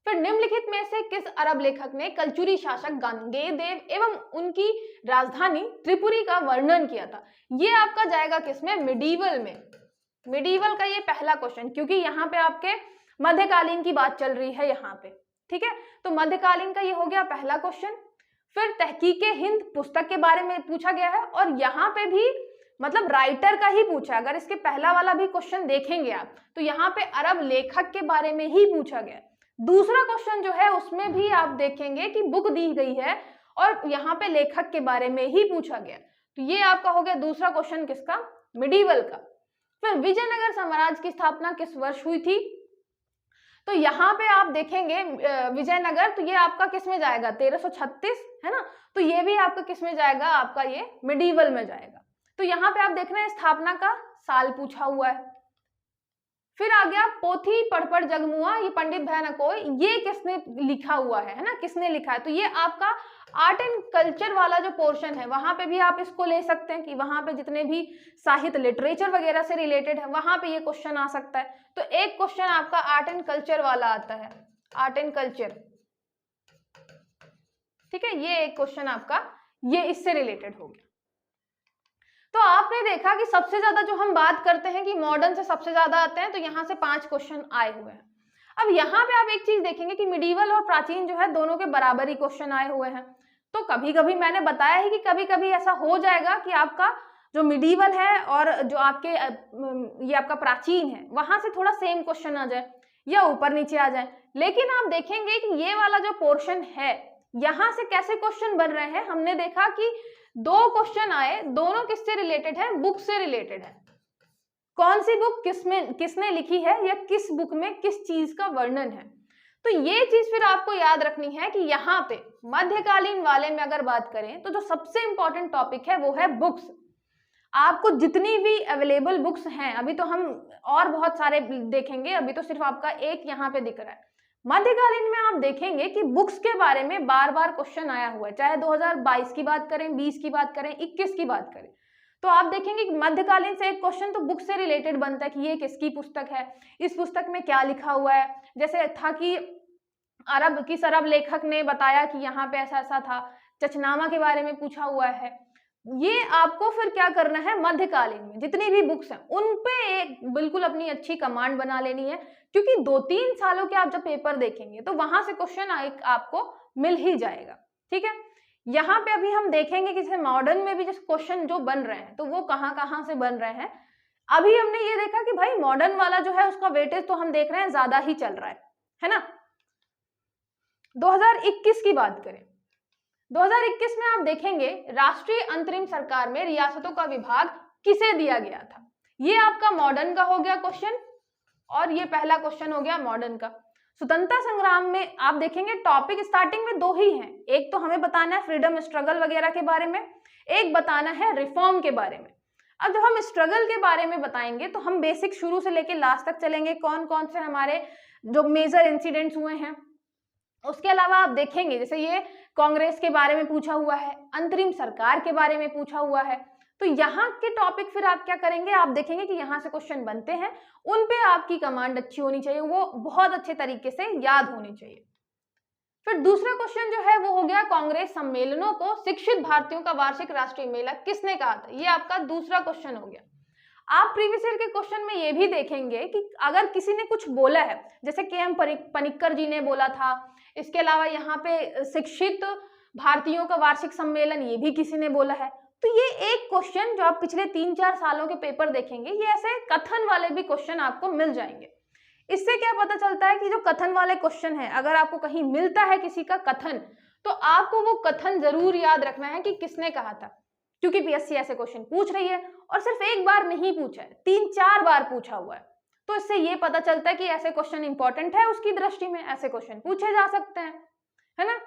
फिर निम्नलिखित में से किस अरब लेखक ने कलचुरी शासक गांगेयदेव एवं उनकी राजधानी त्रिपुरी का वर्णन किया था? ये आपका जाएगा किसमें? मिडीवल में। मिडीवल का ये पहला क्वेश्चन, क्योंकि यहाँ पे आपके मध्यकालीन की बात चल रही है यहाँ पे, ठीक है, तो मध्यकालीन का ये हो गया पहला क्वेश्चन। फिर तहकीके हिंद पुस्तक के बारे में पूछा गया है, और यहाँ पे भी मतलब राइटर का ही पूछा है। अगर इसके पहला वाला भी क्वेश्चन देखेंगे आप तो यहाँ पे अरब लेखक के बारे में ही पूछा गया। दूसरा क्वेश्चन जो है उसमें भी आप देखेंगे कि बुक दी गई है और यहाँ पे लेखक के बारे में ही पूछा गया। तो ये आपका हो गया दूसरा क्वेश्चन किसका? मिडीवल का। फिर विजयनगर साम्राज्य की स्थापना किस वर्ष हुई थी? तो यहाँ पे आप देखेंगे विजयनगर, तो ये आपका किस में जाएगा? 1336, है ना, तो ये भी आपका किस में जाएगा? आपका ये मिडीवल में जाएगा। तो यहाँ पे आप देख रहे हैं स्थापना का साल पूछा हुआ है। फिर आ गया पोथी पढ़ जगमुआ, ये पंडित भैरवकोई, ये किसने लिखा हुआ है ना, किसने लिखा है? तो ये आपका आर्ट एंड कल्चर वाला जो पोर्शन है वहां पे भी आप इसको ले सकते हैं कि वहां पे जितने भी साहित्य लिटरेचर वगैरह से रिलेटेड है वहां पे ये क्वेश्चन आ सकता है। तो एक क्वेश्चन आपका आर्ट एंड कल्चर वाला आता है, आर्ट एंड कल्चर, ठीक है, ये एक क्वेश्चन आपका ये इससे रिलेटेड हो गया। तो आपने देखा कि सबसे ज्यादा जो हम बात करते हैं कि मॉडर्न से सबसे ज्यादा आते हैं, तो यहाँ से 5 क्वेश्चन आए हुए हैं। अब यहाँ पे आप एक चीज देखेंगे कि मिडीवल और प्राचीन जो है दोनों के बराबर ही क्वेश्चन आए हुए हैं। तो कभी कभी मैंने बताया है कि कभी कभी ऐसा हो जाएगा कि आपका जो मिडीवल है और जो आपके ये आपका प्राचीन है वहां से थोड़ा सेम क्वेश्चन आ जाए या ऊपर नीचे आ जाए। लेकिन आप देखेंगे कि ये वाला जो पोर्शन है यहाँ से कैसे क्वेश्चन बन रहे हैं, हमने देखा कि दो क्वेश्चन आए, दोनों किससे रिलेटेड है, बुक से रिलेटेड है। कौन सी बुक किसने लिखी है या किस बुक में किस चीज का वर्णन है। तो ये चीज फिर आपको याद रखनी है कि यहाँ पे मध्यकालीन वाले में अगर बात करें तो जो सबसे इंपॉर्टेंट टॉपिक है वो है बुक्स। आपको जितनी भी अवेलेबल बुक्स हैं, अभी तो हम और बहुत सारे देखेंगे, अभी तो सिर्फ आपका एक यहाँ पे दिख रहा है। मध्यकालीन में आप देखेंगे कि बुक्स के बारे में बार बार क्वेश्चन आया हुआ है, चाहे 2022 की बात करें, 20 की बात करें, 21 की बात करें। तो आप देखेंगे कि मध्यकालीन से एक क्वेश्चन तो बुक से रिलेटेड बनता है कि ये किसकी पुस्तक है, इस पुस्तक में क्या लिखा हुआ है। जैसे था कि किस अरब लेखक ने बताया कि यहाँ पे ऐसा ऐसा था, चचनामा के बारे में पूछा हुआ है। ये आपको फिर क्या करना है, मध्यकालीन में जितनी भी बुक्स हैं उन पे एक बिल्कुल अपनी अच्छी कमांड बना लेनी है, क्योंकि 2-3 सालों के आप जब पेपर देखेंगे तो वहां से क्वेश्चन आपको मिल ही जाएगा। ठीक है, यहाँ पे अभी हम देखेंगे कि जैसे मॉडर्न में भी जैसे क्वेश्चन जो बन रहे हैं तो वो कहाँ से बन रहे हैं। अभी हमने ये देखा कि भाई मॉडर्न वाला जो है उसका वेटेज तो हम देख रहे हैं ज्यादा ही चल रहा है ना। 2021 की बात करें, 2021 में आप देखेंगे राष्ट्रीय अंतरिम सरकार में रियासतों का विभाग किसे दिया गया था। ये आपका मॉडर्न का हो गया क्वेश्चन और ये पहला क्वेश्चन हो गया मॉडर्न का। स्वतंत्रता संग्राम में आप देखेंगे टॉपिक स्टार्टिंग में दो ही हैं, एक तो हमें बताना है फ्रीडम स्ट्रगल वगैरह के बारे में, एक बताना है रिफॉर्म के बारे में। अब जब हम स्ट्रगल के बारे में बताएंगे तो हम बेसिक शुरू से लेकर लास्ट तक चलेंगे, कौन कौन से हमारे जो मेजर इंसिडेंट्स हुए हैं। उसके अलावा आप देखेंगे जैसे ये कांग्रेस के बारे में पूछा हुआ है, अंतरिम सरकार के बारे में पूछा हुआ है। तो यहाँ के टॉपिक फिर आप क्या करेंगे, आप देखेंगे कि यहाँ से क्वेश्चन बनते हैं, उन पे आपकी कमांड अच्छी होनी चाहिए, वो बहुत अच्छे तरीके से याद होनी चाहिए। फिर दूसरा क्वेश्चन जो है वो हो गया कांग्रेस सम्मेलनों को शिक्षित भारतीयों का वार्षिक राष्ट्रीय मेला किसने कहा था। ये आपका दूसरा क्वेश्चन हो गया। आप प्रीवियस ईयर के क्वेश्चन में ये भी देखेंगे कि अगर किसी ने कुछ बोला है, जैसे के.एम. पनिक्कर जी ने बोला था, इसके अलावा यहाँ पे शिक्षित भारतीयों का वार्षिक सम्मेलन ये भी किसी ने बोला है। तो ये एक क्वेश्चन जो आप पिछले 3-4 सालों के पेपर देखेंगे, ये ऐसे कथन वाले भी क्वेश्चन आपको मिल जाएंगे। इससे क्या पता चलता है कि जो कथन वाले क्वेश्चन है, अगर आपको कहीं मिलता है किसी का कथन, तो आपको वो कथन जरूर याद रखना है कि किसने कहा था, क्योंकि पीएससी ऐसे क्वेश्चन पूछ रही है और सिर्फ एक बार नहीं पूछा है, 3-4 बार पूछा हुआ है। तो इससे ये पता चलता है कि ऐसे क्वेश्चन इंपॉर्टेंट है, उसकी दृष्टि में ऐसे क्वेश्चन पूछे जा सकते हैं, है ना।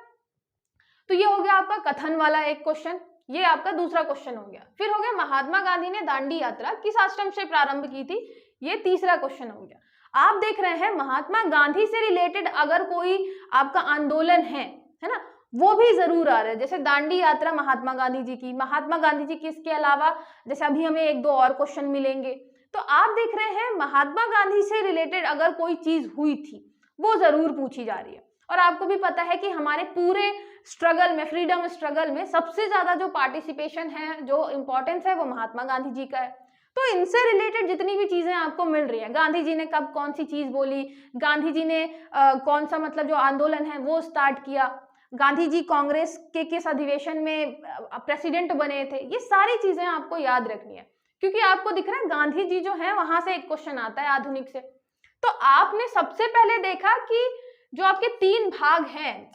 तो ये हो गया आपका कथन वाला एक क्वेश्चन, ये आपका दूसरा क्वेश्चन हो गया। फिर हो गया महात्मा गांधी ने दांडी यात्रा किस आश्रम से प्रारंभ की थी, ये तीसरा क्वेश्चन हो गया। आप देख रहे हैं महात्मा गांधी से रिलेटेड अगर कोई आपका आंदोलन है ना, वो भी जरूर आ रहा है। जैसे दांडी यात्रा महात्मा गांधी जी की, महात्मा गांधी जी की, इसके अलावा जैसे अभी हमें 1-2 और क्वेश्चन मिलेंगे। तो आप देख रहे हैं महात्मा गांधी से रिलेटेड अगर कोई चीज हुई थी वो जरूर पूछी जा रही है। और आपको भी पता है कि हमारे पूरे स्ट्रगल में, फ्रीडम स्ट्रगल में सबसे ज्यादा जो पार्टिसिपेशन है, जो इंपॉर्टेंस है, वो महात्मा गांधी जी का है। तो इनसे रिलेटेड जितनी भी चीजें आपको मिल रही है, गांधी जी ने कब कौन सी चीज बोली, गांधी जी ने कौन सा मतलब जो आंदोलन है वो स्टार्ट किया, गांधी जी कांग्रेस के किस अधिवेशन में प्रेसिडेंट बने थे, ये सारी चीजें आपको याद रखनी है। क्योंकि आपको दिख रहा है गांधी जी जो है वहां से एक क्वेश्चन आता है आधुनिक से। तो आपने सबसे पहले देखा कि जो आपके 3 भाग हैं,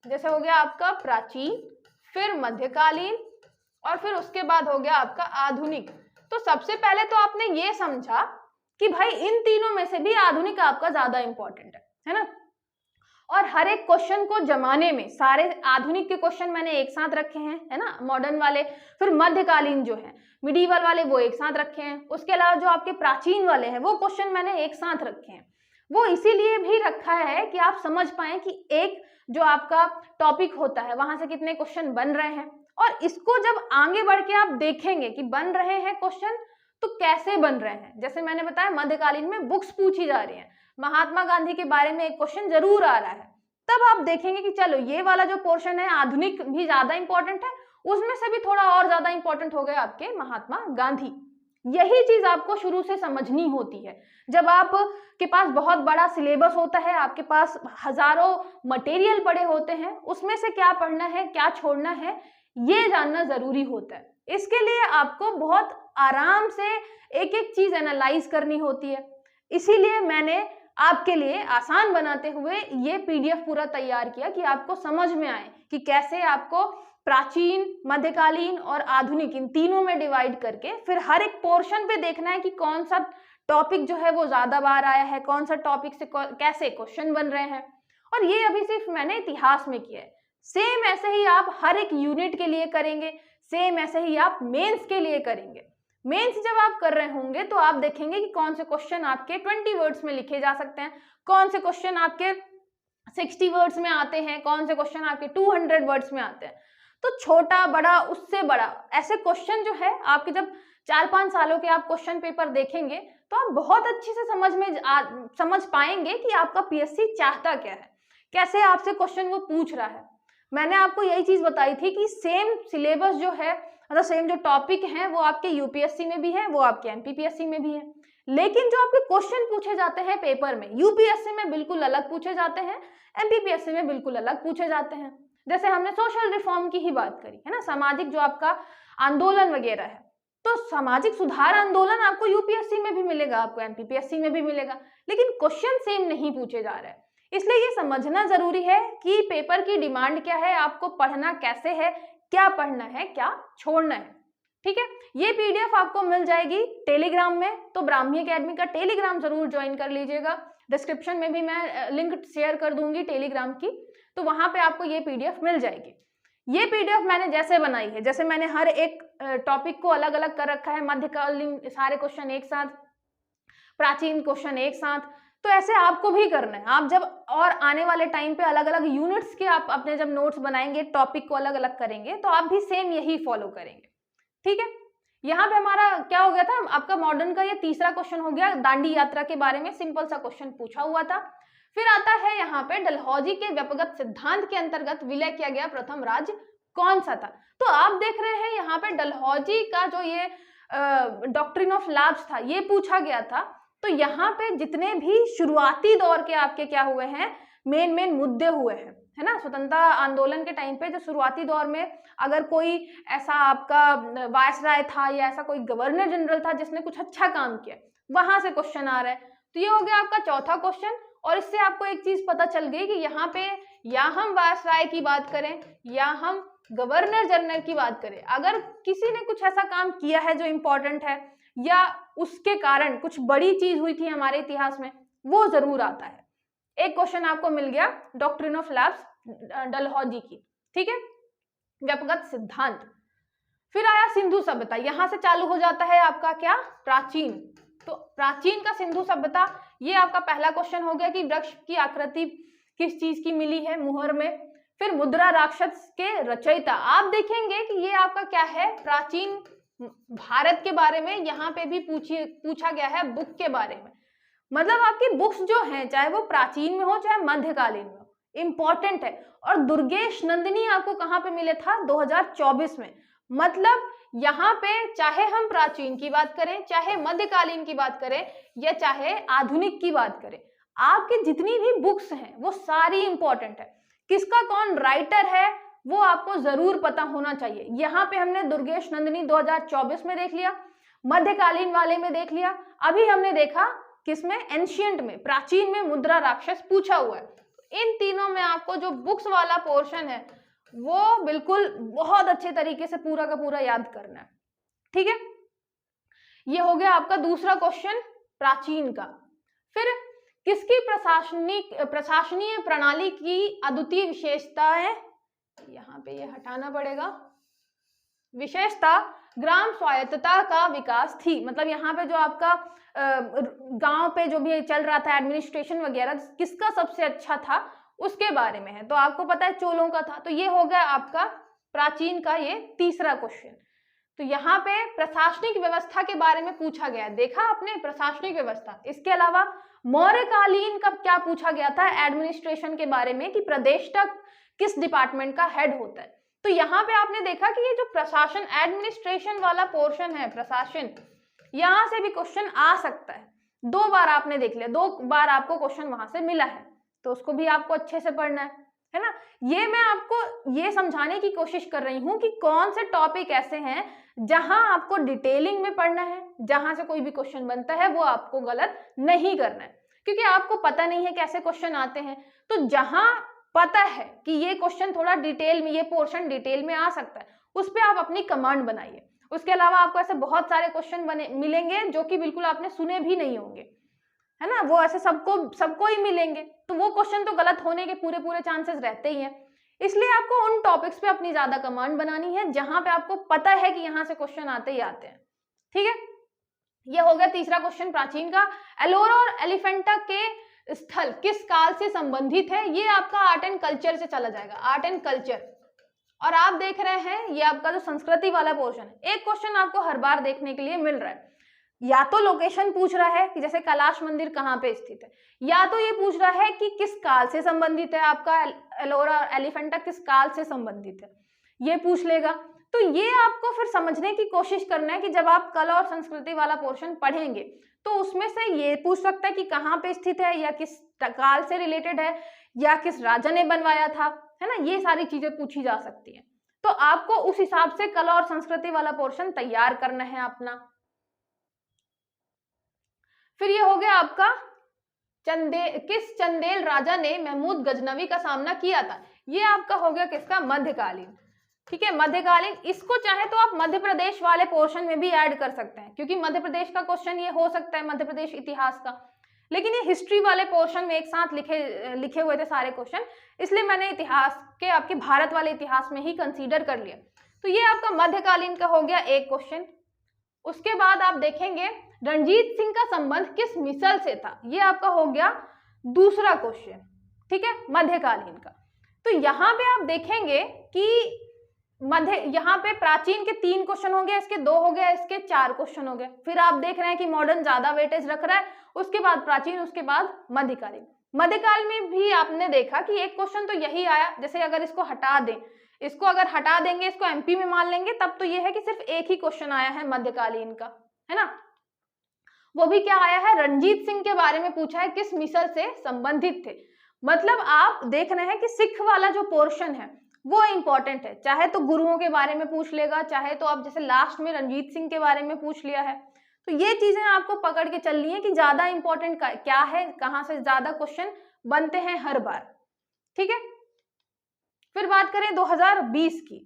जैसे हो गया आपका प्राचीन, फिर मध्यकालीन और फिर उसके बाद हो गया आपका आधुनिक। तो सबसे पहले तो आपने ये समझा कि भाई इन तीनों में से भी आधुनिक आपका ज्यादा इंपॉर्टेंट है ना। और हर एक क्वेश्चन को जमाने में सारे आधुनिक के क्वेश्चन मैंने एक साथ रखे हैं, है ना, मॉडर्न वाले, फिर मध्यकालीन जो है मिडीवल वाले वो एक साथ रखे हैं, उसके अलावा जो आपके प्राचीन वाले हैं वो क्वेश्चन मैंने एक साथ रखे हैं। वो इसीलिए भी रखा है कि आप समझ पाए कि एक जो आपका टॉपिक होता है वहां से कितने क्वेश्चन बन रहे हैं, और इसको जब आगे बढ़ के आप देखेंगे कि बन रहे हैं क्वेश्चन तो कैसे बन रहे हैं। जैसे मैंने बताया मध्यकालीन में बुक्स पूछी जा रही हैं, महात्मा गांधी के बारे में एक क्वेश्चन जरूर आ रहा है, तब आप देखेंगे कि चलो ये वाला जो पोर्शन है आधुनिक भी ज्यादा इंपॉर्टेंट है, उसमें से भी थोड़ा और ज्यादा इंपॉर्टेंट हो गए आपके महात्मा गांधी, यही चीज आपको शुरू से समझनी होती है। जब आप के पास बहुत बड़ा सिलेबस होता है, आपके पास हजारों मटेरियल पड़े होते हैं, उसमें से क्या पढ़ना है क्या छोड़ना है ये जानना जरूरी होता है। इसके लिए आपको बहुत आराम से एक एक चीज एनालाइज करनी होती है। इसीलिए मैंने आपके लिए आसान बनाते हुए ये पीडीएफ पूरा तैयार किया कि आपको समझ में आए कि कैसे आपको प्राचीन, मध्यकालीन और आधुनिक इन तीनों में डिवाइड करके फिर हर एक पोर्शन पे देखना है कि कौन सा टॉपिक जो है वो ज्यादा बार आया है, कौन सा टॉपिक से कैसे क्वेश्चन बन रहे हैं। और ये अभी सिर्फ मैंने इतिहास में किया है। सेम ऐसे ही आप हर एक यूनिट के लिए करेंगे, सेम ऐसे ही आप मेंस के लिए करेंगे। मेंस जब आप कर रहे होंगे तो आप देखेंगे कि कौन से क्वेश्चन आपके 20 वर्ड्स में लिखे जा सकते हैं, कौन से क्वेश्चन आपके 60 वर्ड्स में आते हैं, कौन से क्वेश्चन आपके 200 वर्ड्स में आते हैं। तो छोटा बड़ा उससे बड़ा ऐसे क्वेश्चन जो है आपके जब 4-5 सालों के आप क्वेश्चन पेपर देखेंगे तो आप बहुत अच्छे से समझ पाएंगे कि आपका पीएससी चाहता क्या है, कैसे आपसे क्वेश्चन वो पूछ रहा है। मैंने आपको यही चीज बताई थी कि सेम सिलेबस जो है, मतलब सेम जो टॉपिक हैं वो आपके यूपीएससी में भी है, वो आपके एमपीपीएससी में भी है, लेकिन जो आपके क्वेश्चन पूछे जाते हैं पेपर में यूपीएससी में बिल्कुल अलग पूछे जाते हैं, एमपीपीएससी में बिल्कुल अलग पूछे जाते हैं। जैसे हमने सोशल रिफॉर्म की ही बात करी है ना, सामाजिक जो आपका आंदोलन वगैरह है, तो सामाजिक सुधार आंदोलन आपको यूपीएससी में भी मिलेगा, आपको एमपीपीएससी में भी मिलेगा, लेकिन क्वेश्चन सेम नहीं पूछे जा रहे हैं। इसलिए ये समझना जरूरी है कि पेपर की डिमांड क्या है, आपको पढ़ना कैसे है, क्या पढ़ना है क्या छोड़ना है। ठीक है, ये पीडीएफ आपको मिल जाएगी टेलीग्राम में, तो ब्राह्मी एकेडमी का टेलीग्राम जरूर ज्वाइन कर लीजिएगा। डिस्क्रिप्शन में भी मैं लिंक शेयर कर दूंगी टेलीग्राम की, तो वहां पे आपको ये पीडीएफ मिल जाएगी। ये पीडीएफ मैंने जैसे बनाई है, जैसे मैंने हर एक टॉपिक को अलग अलग कर रखा है, मध्यकालीन सारे क्वेश्चन एक साथ, प्राचीन क्वेश्चन एक साथ, तो ऐसे आपको भी करना है। आप जब और आने वाले टाइम पे अलग अलग यूनिट्स के आप अपने जब नोट्स बनाएंगे, टॉपिक को अलग अलग करेंगे, तो आप भी सेम यही फॉलो करेंगे। ठीक है, यहाँ पे हमारा क्या हो गया था, आपका मॉडर्न का ये तीसरा क्वेश्चन हो गया, दांडी यात्रा के बारे में सिंपल सा क्वेश्चन पूछा हुआ था। फिर आता है यहाँ पे डलहौजी के व्यपगत सिद्धांत के अंतर्गत विलय किया गया प्रथम राज्य कौन सा था। तो आप देख रहे हैं यहाँ पे डलहौजी का जो ये डॉक्ट्रिन ऑफ लैब्स था ये पूछा गया था। तो यहाँ पे जितने भी शुरुआती दौर के आपके क्या हुए हैं, मेन मुद्दे हुए हैं, है ना, स्वतंत्रता आंदोलन के टाइम पे जो शुरुआती दौर में अगर कोई ऐसा आपका वायसराय था या ऐसा कोई गवर्नर जनरल था जिसने कुछ अच्छा काम किया, वहां से क्वेश्चन आ रहा है। तो ये हो गया आपका चौथा क्वेश्चन। और इससे आपको एक चीज पता चल गई कि यहाँ पे या हम वायसराय की बात करें या हम गवर्नर जनरल की बात करें, अगर किसी ने कुछ ऐसा काम किया है जो इम्पोर्टेंट है या उसके कारण कुछ बड़ी चीज हुई थी हमारे इतिहास में, वो जरूर आता है। एक क्वेश्चन आपको मिल गया डॉक्ट्रिन ऑफ लैब्स डलहौजी की, ठीक है, व्यपगत सिद्धांत। फिर आया सिंधु सभ्यता, यहां से चालू हो जाता है आपका क्या, प्राचीन। तो प्राचीन का सिंधु सभ्यता, ये आपका पहला क्वेश्चन हो गया कि वृक्ष की आकृति किस चीज की मिली है मुहर में। फिर मुद्रा राक्षस के रचयिता, आप देखेंगे कि ये आपका क्या है, प्राचीन भारत के बारे में यहाँ पे भी पूछा गया है, बुक के बारे में। मतलब आपकी बुक्स जो हैं, चाहे वो प्राचीन में हो चाहे मध्यकालीन में हो, इंपॉर्टेंट है। और दुर्गेश नंदिनी आपको कहाँ पे मिले था, 2024 में। मतलब यहाँ पे चाहे हम प्राचीन की बात करें, चाहे मध्यकालीन की बात करें या चाहे आधुनिक की बात करें, आपकी जितनी भी बुक्स हैं वो सारी इंपॉर्टेंट है। किसका कौन राइटर है वो आपको जरूर पता होना चाहिए। यहाँ पे हमने दुर्गेश नंदिनी 2024 में देख लिया, मध्यकालीन वाले में देख लिया, अभी हमने देखा किसमें, एंशियंट में, प्राचीन में मुद्रा राक्षस पूछा हुआ है। इन तीनों में आपको जो बुक्स वाला पोर्शन है वो बिल्कुल बहुत अच्छे तरीके से पूरा का पूरा याद करना है। ठीक है, ये हो गया आपका दूसरा क्वेश्चन प्राचीन का। फिर किसकी प्रशासनीय प्रणाली की अद्वितीय विशेषता है, यहाँ पे ये हटाना पड़ेगा, विशेषता ग्राम स्वायत्तता का विकास थी। मतलब यहाँ पे जो आपका गांव पे जो भी चल रहा था एडमिनिस्ट्रेशन वगैरह, किसका सबसे अच्छा था उसके बारे में है। तो आपको पता है चोलों का था। तो ये हो गया आपका प्राचीन का ये तीसरा क्वेश्चन। तो यहाँ पे प्रशासनिक व्यवस्था के बारे में पूछा गया, देखा आपने प्रशासनिक व्यवस्था। इसके अलावा मौर्यकालीन का क्या पूछा गया था, एडमिनिस्ट्रेशन के बारे में, कि प्रदेश तक किस डिपार्टमेंट का हेड होता है। तो यहाँ पे आपने देखा कि ये जो प्रशासन एडमिनिस्ट्रेशन वाला पोर्शन है, प्रशासन, यहाँ से भी क्वेश्चन आ सकता है। 2 बार आपने देख लिया, 2 बार आपको क्वेश्चन वहां से मिला है, तो उसको भी आपको अच्छे से पढ़ना है ना। ये मैं आपको ये समझाने की कोशिश कर रही हूँ कि कौन से टॉपिक ऐसे हैं जहां आपको डिटेलिंग में पढ़ना है, जहां से कोई भी क्वेश्चन बनता है वो आपको गलत नहीं करना है, क्योंकि आपको पता नहीं है कैसे क्वेश्चन आते हैं। तो जहां पता है कि ये क्वेश्चन थोड़ा डिटेल में, ये पोर्शन डिटेल में आ सकता है, उस पर आप अपनी कमांड बनाइए। उसके अलावा आपको ऐसे बहुत सारे क्वेश्चन बने मिलेंगे जो कि बिल्कुल आपने सुने भी नहीं होंगे, है ना, वो ऐसे सबको ही मिलेंगे, तो वो क्वेश्चन तो गलत होने के पूरे चांसेस रहते ही हैं। इसलिए आपको उन टॉपिक्स पे अपनी ज्यादा कमांड बनानी है जहां पे आपको पता है कि यहां से क्वेश्चन आते ही आते हैं। ठीक है, ये हो गया तीसरा क्वेश्चन प्राचीन का। एलोरा और एलिफेंटा के स्थल किस काल से संबंधित है? ये आपका आर्ट एंड कल्चर से चला जाएगा, आर्ट एंड कल्चर। और आप देख रहे हैं ये आपका जो संस्कृति वाला पोर्शन है, एक क्वेश्चन आपको हर बार देखने के लिए मिल रहा है, या तो लोकेशन पूछ रहा है कि जैसे कैलाश मंदिर कहाँ पे स्थित है, या तो ये पूछ रहा है कि किस काल से संबंधित है, आपका एलोरा और एलिफेंटा किस काल से संबंधित है, ये पूछ लेगा। तो ये आपको फिर समझने की कोशिश करना है कि जब आप कला और संस्कृति वाला पोर्शन पढ़ेंगे तो उसमें से ये पूछ सकता है कि कहाँ पे स्थित है, या किस काल से रिलेटेड है, या किस राजा ने बनवाया था, है ना, ये सारी चीजें पूछी जा सकती है। तो आपको उस हिसाब से कला और संस्कृति वाला पोर्शन तैयार करना है अपना। फिर ये हो गया आपका किस चंदेल राजा ने महमूद गजनवी का सामना किया था? ये आपका हो गया किसका? मध्यकालीन। ठीक है, मध्यकालीन। इसको चाहे तो आप मध्य प्रदेश वाले पोर्शन में भी ऐड कर सकते हैं, क्योंकि मध्य प्रदेश का क्वेश्चन ये हो सकता है, मध्य प्रदेश इतिहास का, लेकिन ये हिस्ट्री वाले पोर्शन में एक साथ लिखे हुए थे सारे क्वेश्चन, इसलिए मैंने इतिहास के आपके भारत वाले इतिहास में ही कंसीडर कर लिया। तो ये आपका मध्यकालीन का हो गया एक क्वेश्चन। उसके बाद आप देखेंगे रणजीत सिंह का संबंध किस मिसल से था? ये आपका हो गया दूसरा क्वेश्चन। ठीक है, मध्यकालीन का। तो यहाँ पे आप देखेंगे कि यहाँ पे प्राचीन के 3 क्वेश्चन हो गए, इसके 2 हो गए, इसके 4 क्वेश्चन हो गए। फिर आप देख रहे हैं कि मॉडर्न ज्यादा वेटेज रख रहा है, उसके बाद प्राचीन, उसके बाद मध्यकालीन। मध्यकाल में भी आपने देखा कि एक क्वेश्चन तो यही आया, जैसे अगर इसको हटा दें, इसको अगर हटा देंगे, इसको एमपी में मान लेंगे, तब तो ये है कि सिर्फ एक ही क्वेश्चन आया है मध्यकालीन का, है ना। वो भी क्या आया है? रणजीत सिंह के बारे में पूछा है, किस मिसल से संबंधित थे। मतलब आप देख रहे हैं कि सिख वाला जो पोर्शन है वो इंपॉर्टेंट है, चाहे तो गुरुओं के बारे में पूछ लेगा, चाहे तो आप जैसे लास्ट में रणजीत सिंह के बारे में पूछ लिया है। तो ये चीजें आपको पकड़ के चलनी है कि ज्यादा इंपॉर्टेंट क्या है, कहां से ज्यादा क्वेश्चन बनते हैं हर बार। ठीक है, फिर बात करें 2020 की।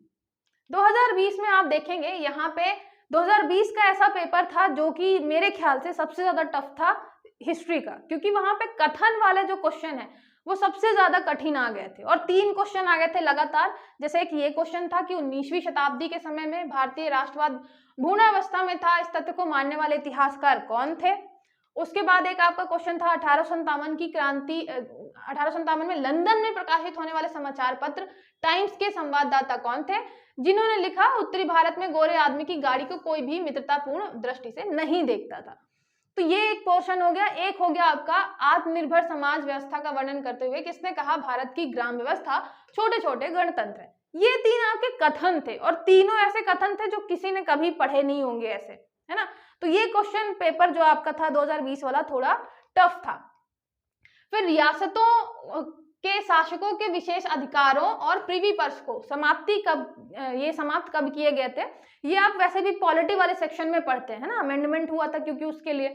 2020 में आप देखेंगे यहाँ पे 2020 का ऐसा पेपर था जो कि मेरे ख्याल से सबसे ज्यादा टफ था हिस्ट्री का, क्योंकि वहां पे कथन वाले जो क्वेश्चन है वो सबसे ज्यादा कठिन आ गए थे, और 3 क्वेश्चन आ गए थे लगातार। जैसे एक ये क्वेश्चन था कि 19वीं शताब्दी के समय में भारतीय राष्ट्रवाद भ्रूणावस्था में था, इस तथ्य को मानने वाले इतिहासकार कौन थे। उसके बाद एक आपका क्वेश्चन था 1857 की क्रांति, 1857 में लंदन में प्रकाशित होने वाले समाचार पत्र टाइम्स के संवाददाता कौन थे, जिन्होंने लिखा उत्तरी भारत में गोरे आदमी की गाड़ी को कोई भी मित्रतापूर्ण दृष्टि से नहीं देखता था। तो ये एक पोर्शन हो गया। एक हो गया आपका आत्मनिर्भर समाज व्यवस्था का वर्णन करते हुए किसने कहा भारत की ग्राम व्यवस्था छोटे छोटे गणतंत्र है। ये 3 आपके कथन थे, और तीनों ऐसे कथन थे जो किसी ने कभी पढ़े नहीं होंगे ऐसे, है ना। तो ये क्वेश्चन पेपर जो आपका था 2020 वाला थोड़ा टफ था। फिर रियासतों के शासकों के विशेष अधिकारों और प्रिवी पर्स को समाप्त कब किए गए थे? ये आप वैसे भी पॉलिटी वाले सेक्शन में पढ़ते हैं ना, अमेंडमेंट हुआ था क्योंकि उसके लिए।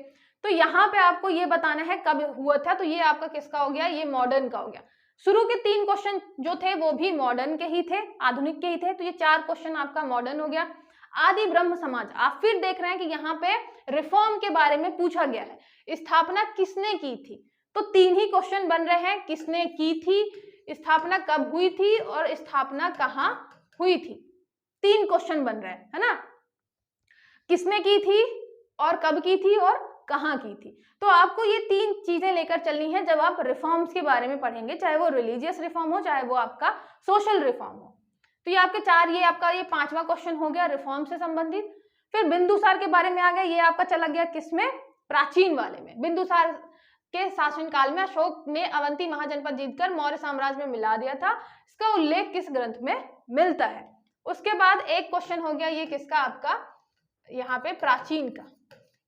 तो यहाँ पे आपको ये बताना है कब हुआ था। तो ये आपका किसका हो गया? ये मॉडर्न का हो गया। शुरू के 3 क्वेश्चन जो थे वो भी मॉडर्न के ही थे, आधुनिक के ही थे। तो ये 4 क्वेश्चन आपका मॉडर्न हो गया। आदि ब्रह्म समाज, आप फिर देख रहे हैं कि यहाँ पे रिफॉर्म के बारे में पूछा गया है। स्थापना किसने की थी? तो 3 ही क्वेश्चन बन रहे हैं, किसने की थी, स्थापना कब हुई थी, और स्थापना कहाँ हुई थी। 3 क्वेश्चन बन रहे हैं, है ना। किसने की थी, और कब की थी, और कहाँ की थी। तो आपको ये 3 चीजें लेकर चलनी है जब आप रिफॉर्म्स के बारे में पढ़ेंगे, चाहे वो रिलीजियस रिफॉर्म हो, चाहे वो आपका सोशल रिफॉर्म हो। तो ये आपके 4, ये आपका ये 5वां क्वेश्चन हो गया रिफॉर्म से संबंधित। फिर बिंदुसार के बारे में आ गया, ये आपका चला गया किसमें? प्राचीन वाले में। बिंदुसार के शासनकाल में अशोक ने अवंती महाजनपद जीतकर मौर्य साम्राज्य में मिला दिया था। इसका उल्लेख किस ग्रंथ में मिलता है? उसके बाद एक क्वेश्चन हो गया ये किसका? आपका यहाँ पे प्राचीन का।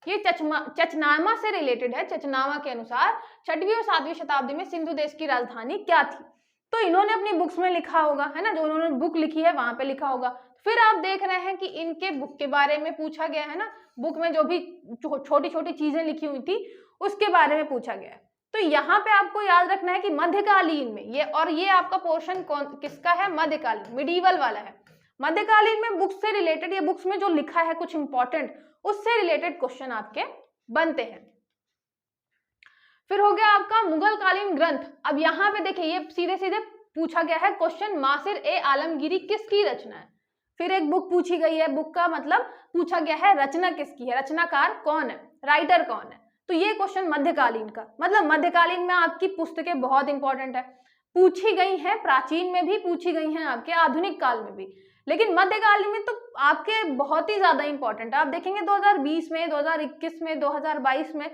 ये चचनामा से रिलेटेड है। चचनामा के अनुसार 6वीं और 7वीं शताब्दी में सिंधु देश की राजधानी क्या थी। तो इन्होंने अपनी बुक्स में लिखा होगा, है ना, जो उन्होंने बुक लिखी है वहां पे लिखा होगा। फिर आप देख रहे हैं कि इनके बुक के बारे में पूछा गया है ना, बुक में जो भी छोटी छोटी चीजें लिखी हुई थी उसके बारे में पूछा गया है। तो यहाँ पे आपको याद रखना है कि मध्यकालीन में ये आपका पोर्शन किसका है, मध्यकालीन, मिडीवल वाला है। मध्यकालीन में बुक्स से रिलेटेड या बुक्स में जो लिखा है कुछ इंपॉर्टेंट, उससे रिलेटेड क्वेश्चन आपके बनते हैं। फिर हो गया आपका मुगल कालीन ग्रंथ। अब यहाँ पे देखिए ये सीधे सीधे पूछा गया है क्वेश्चन, मासिर ए आलमगीरी किसकी रचना है। फिर एक बुक पूछी गई है, बुक का मतलब पूछा गया है रचना किसकी है, रचनाकार कौन है, राइटर कौन है। तो ये क्वेश्चन मध्यकालीन का, मतलब मध्यकालीन में आपकी पुस्तकें बहुत इंपॉर्टेंट है, पूछी गई हैं, प्राचीन में भी पूछी गई हैं, आपके आधुनिक काल में भी, लेकिन मध्यकालीन में तो आपके बहुत ही ज्यादा इंपॉर्टेंट है। आप देखेंगे 2020 में, 2021 में, 2022 में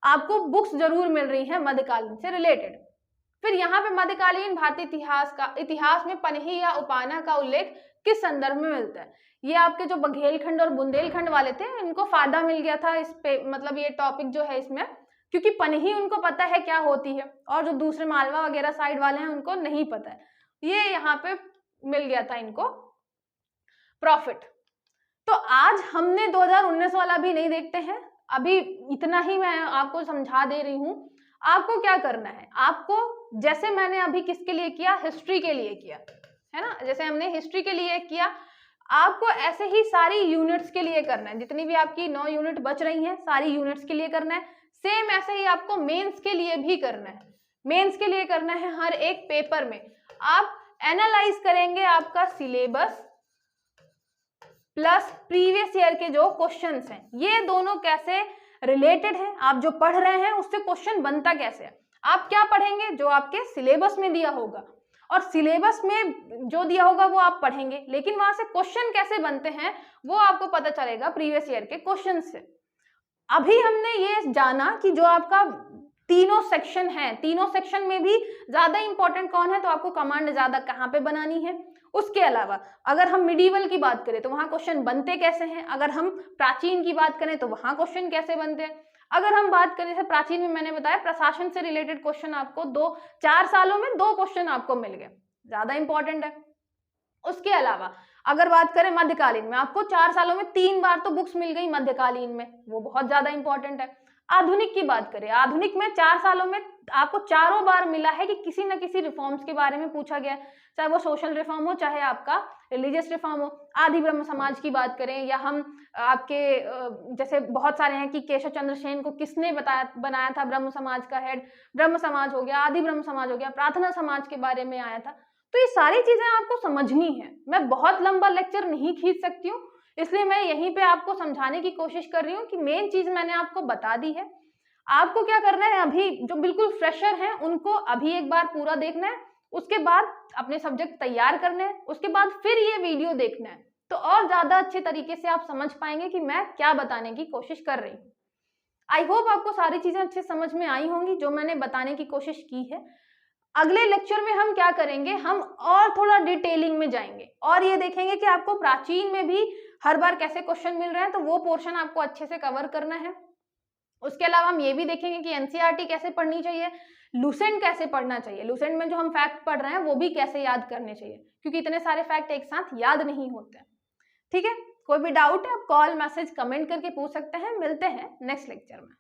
आपको बुक्स जरूर मिल रही हैं मध्यकालीन से रिलेटेड। फिर यहाँ पे मध्यकालीन भारतीय इतिहास में पनही या उपाना का उल्लेख किस संदर्भ में मिलता है। ये आपके जो बघेलखंड और बुंदेलखंड वाले थे इनको फायदा मिल गया था इस पे, मतलब ये टॉपिक जो है इसमें, क्योंकि पनही उनको पता है क्या होती है और जो दूसरे मालवा वगैरह साइड वाले हैं उनको नहीं पता है, ये यहाँ पे मिल गया था इनको प्रॉफिट। तो आज हमने 2019 वाला भी नहीं देखते हैं, अभी इतना ही मैं आपको समझा दे रही हूं। आपको क्या करना है, आपको जैसे मैंने अभी किसके लिए किया, हिस्ट्री के लिए किया है ना, जैसे हमने हिस्ट्री के लिए किया, आपको ऐसे ही सारी यूनिट्स के लिए करना है। जितनी भी आपकी 9 यूनिट बच रही हैं सारी यूनिट्स के लिए करना है। सेम ऐसे ही आपको मेंस के लिए भी करना है। मेंस के लिए करना है हर एक पेपर में आप एनालाइज करेंगे आपका सिलेबस प्लस प्रीवियस ईयर के जो क्वेश्चंस हैं, ये दोनों कैसे रिलेटेड है, आप जो पढ़ रहे हैं उससे क्वेश्चन बनता कैसे है। आप क्या पढ़ेंगे, जो आपके सिलेबस में दिया होगा, और सिलेबस में जो दिया होगा वो आप पढ़ेंगे, लेकिन वहां से क्वेश्चन कैसे बनते हैं वो आपको पता चलेगा प्रीवियस ईयर के क्वेश्चन से। अभी हमने ये जाना कि जो आपका तीनों सेक्शन है, तीनों सेक्शन में भी ज्यादा इंपॉर्टेंट कौन है, तो आपको कमांड ज्यादा कहाँ पे बनानी है। उसके अलावा अगर हम मिडीवल की बात करें तो वहां क्वेश्चन बनते कैसे हैं, अगर हम प्राचीन की बात करें तो वहां क्वेश्चन कैसे बनते हैं, अगर हम बात करें जैसे प्राचीन में मैंने बताया प्रशासन से रिलेटेड क्वेश्चन आपको 4 सालों में 2 क्वेश्चन आपको मिल गए, ज्यादा इंपॉर्टेंट है। उसके अलावा अगर बात करें मध्यकालीन में, आपको 4 सालों में 3 बार तो बुक्स मिल गई मध्यकालीन में, वो बहुत ज्यादा इंपॉर्टेंट है। आधुनिक की बात करें, आधुनिक में 4 सालों में आपको चारों बार मिला है कि किसी न किसी रिफॉर्म्स के बारे में पूछा गया, चाहे वो सोशल रिफॉर्म हो चाहे आपका रिलीजियस रिफॉर्म हो। आदि ब्रह्म समाज की बात करें, या हम आपके जैसे बहुत सारे हैं कि केशव चंद्र सेन को किसने बनाया था ब्रह्म समाज का हेड, ब्रह्म समाज हो गया, आदि ब्रह्म समाज हो गया, प्रार्थना समाज के बारे में आया था। तो ये सारी चीजें आपको समझनी है। मैं बहुत लंबा लेक्चर नहीं खींच सकती हूँ, इसलिए मैं यहीं पे आपको समझाने की कोशिश कर रही हूँ कि मेन चीज मैंने आपको बता दी है। आपको क्या करना है, अभी जो बिल्कुल फ्रेशर हैं उनको अभी एक बार पूरा देखना है, उसके बाद अपने सब्जेक्ट तैयार करने हैं, उसके बाद फिर ये वीडियो देखना है, तो और ज्यादा अच्छे तरीके से आप समझ पाएंगे कि मैं क्या बताने की कोशिश कर रही हूँ। आई होप आपको सारी चीजें अच्छे समझ में आई होंगी जो मैंने बताने की कोशिश की है। अगले लेक्चर में हम क्या करेंगे, हम और थोड़ा डिटेलिंग में जाएंगे और ये देखेंगे कि आपको प्राचीन में भी हर बार कैसे क्वेश्चन मिल रहे हैं, तो वो पोर्शन आपको अच्छे से कवर करना है। उसके अलावा हम ये भी देखेंगे कि एनसीईआरटी कैसे पढ़नी चाहिए, लुसेंट कैसे पढ़ना चाहिए, लुसेंट में जो हम फैक्ट पढ़ रहे हैं वो भी कैसे याद करने चाहिए, क्योंकि इतने सारे फैक्ट एक साथ याद नहीं होते। ठीक है, कोई भी डाउट है आप कॉल मैसेज कमेंट करके पूछ सकते हैं। मिलते हैं नेक्स्ट लेक्चर में।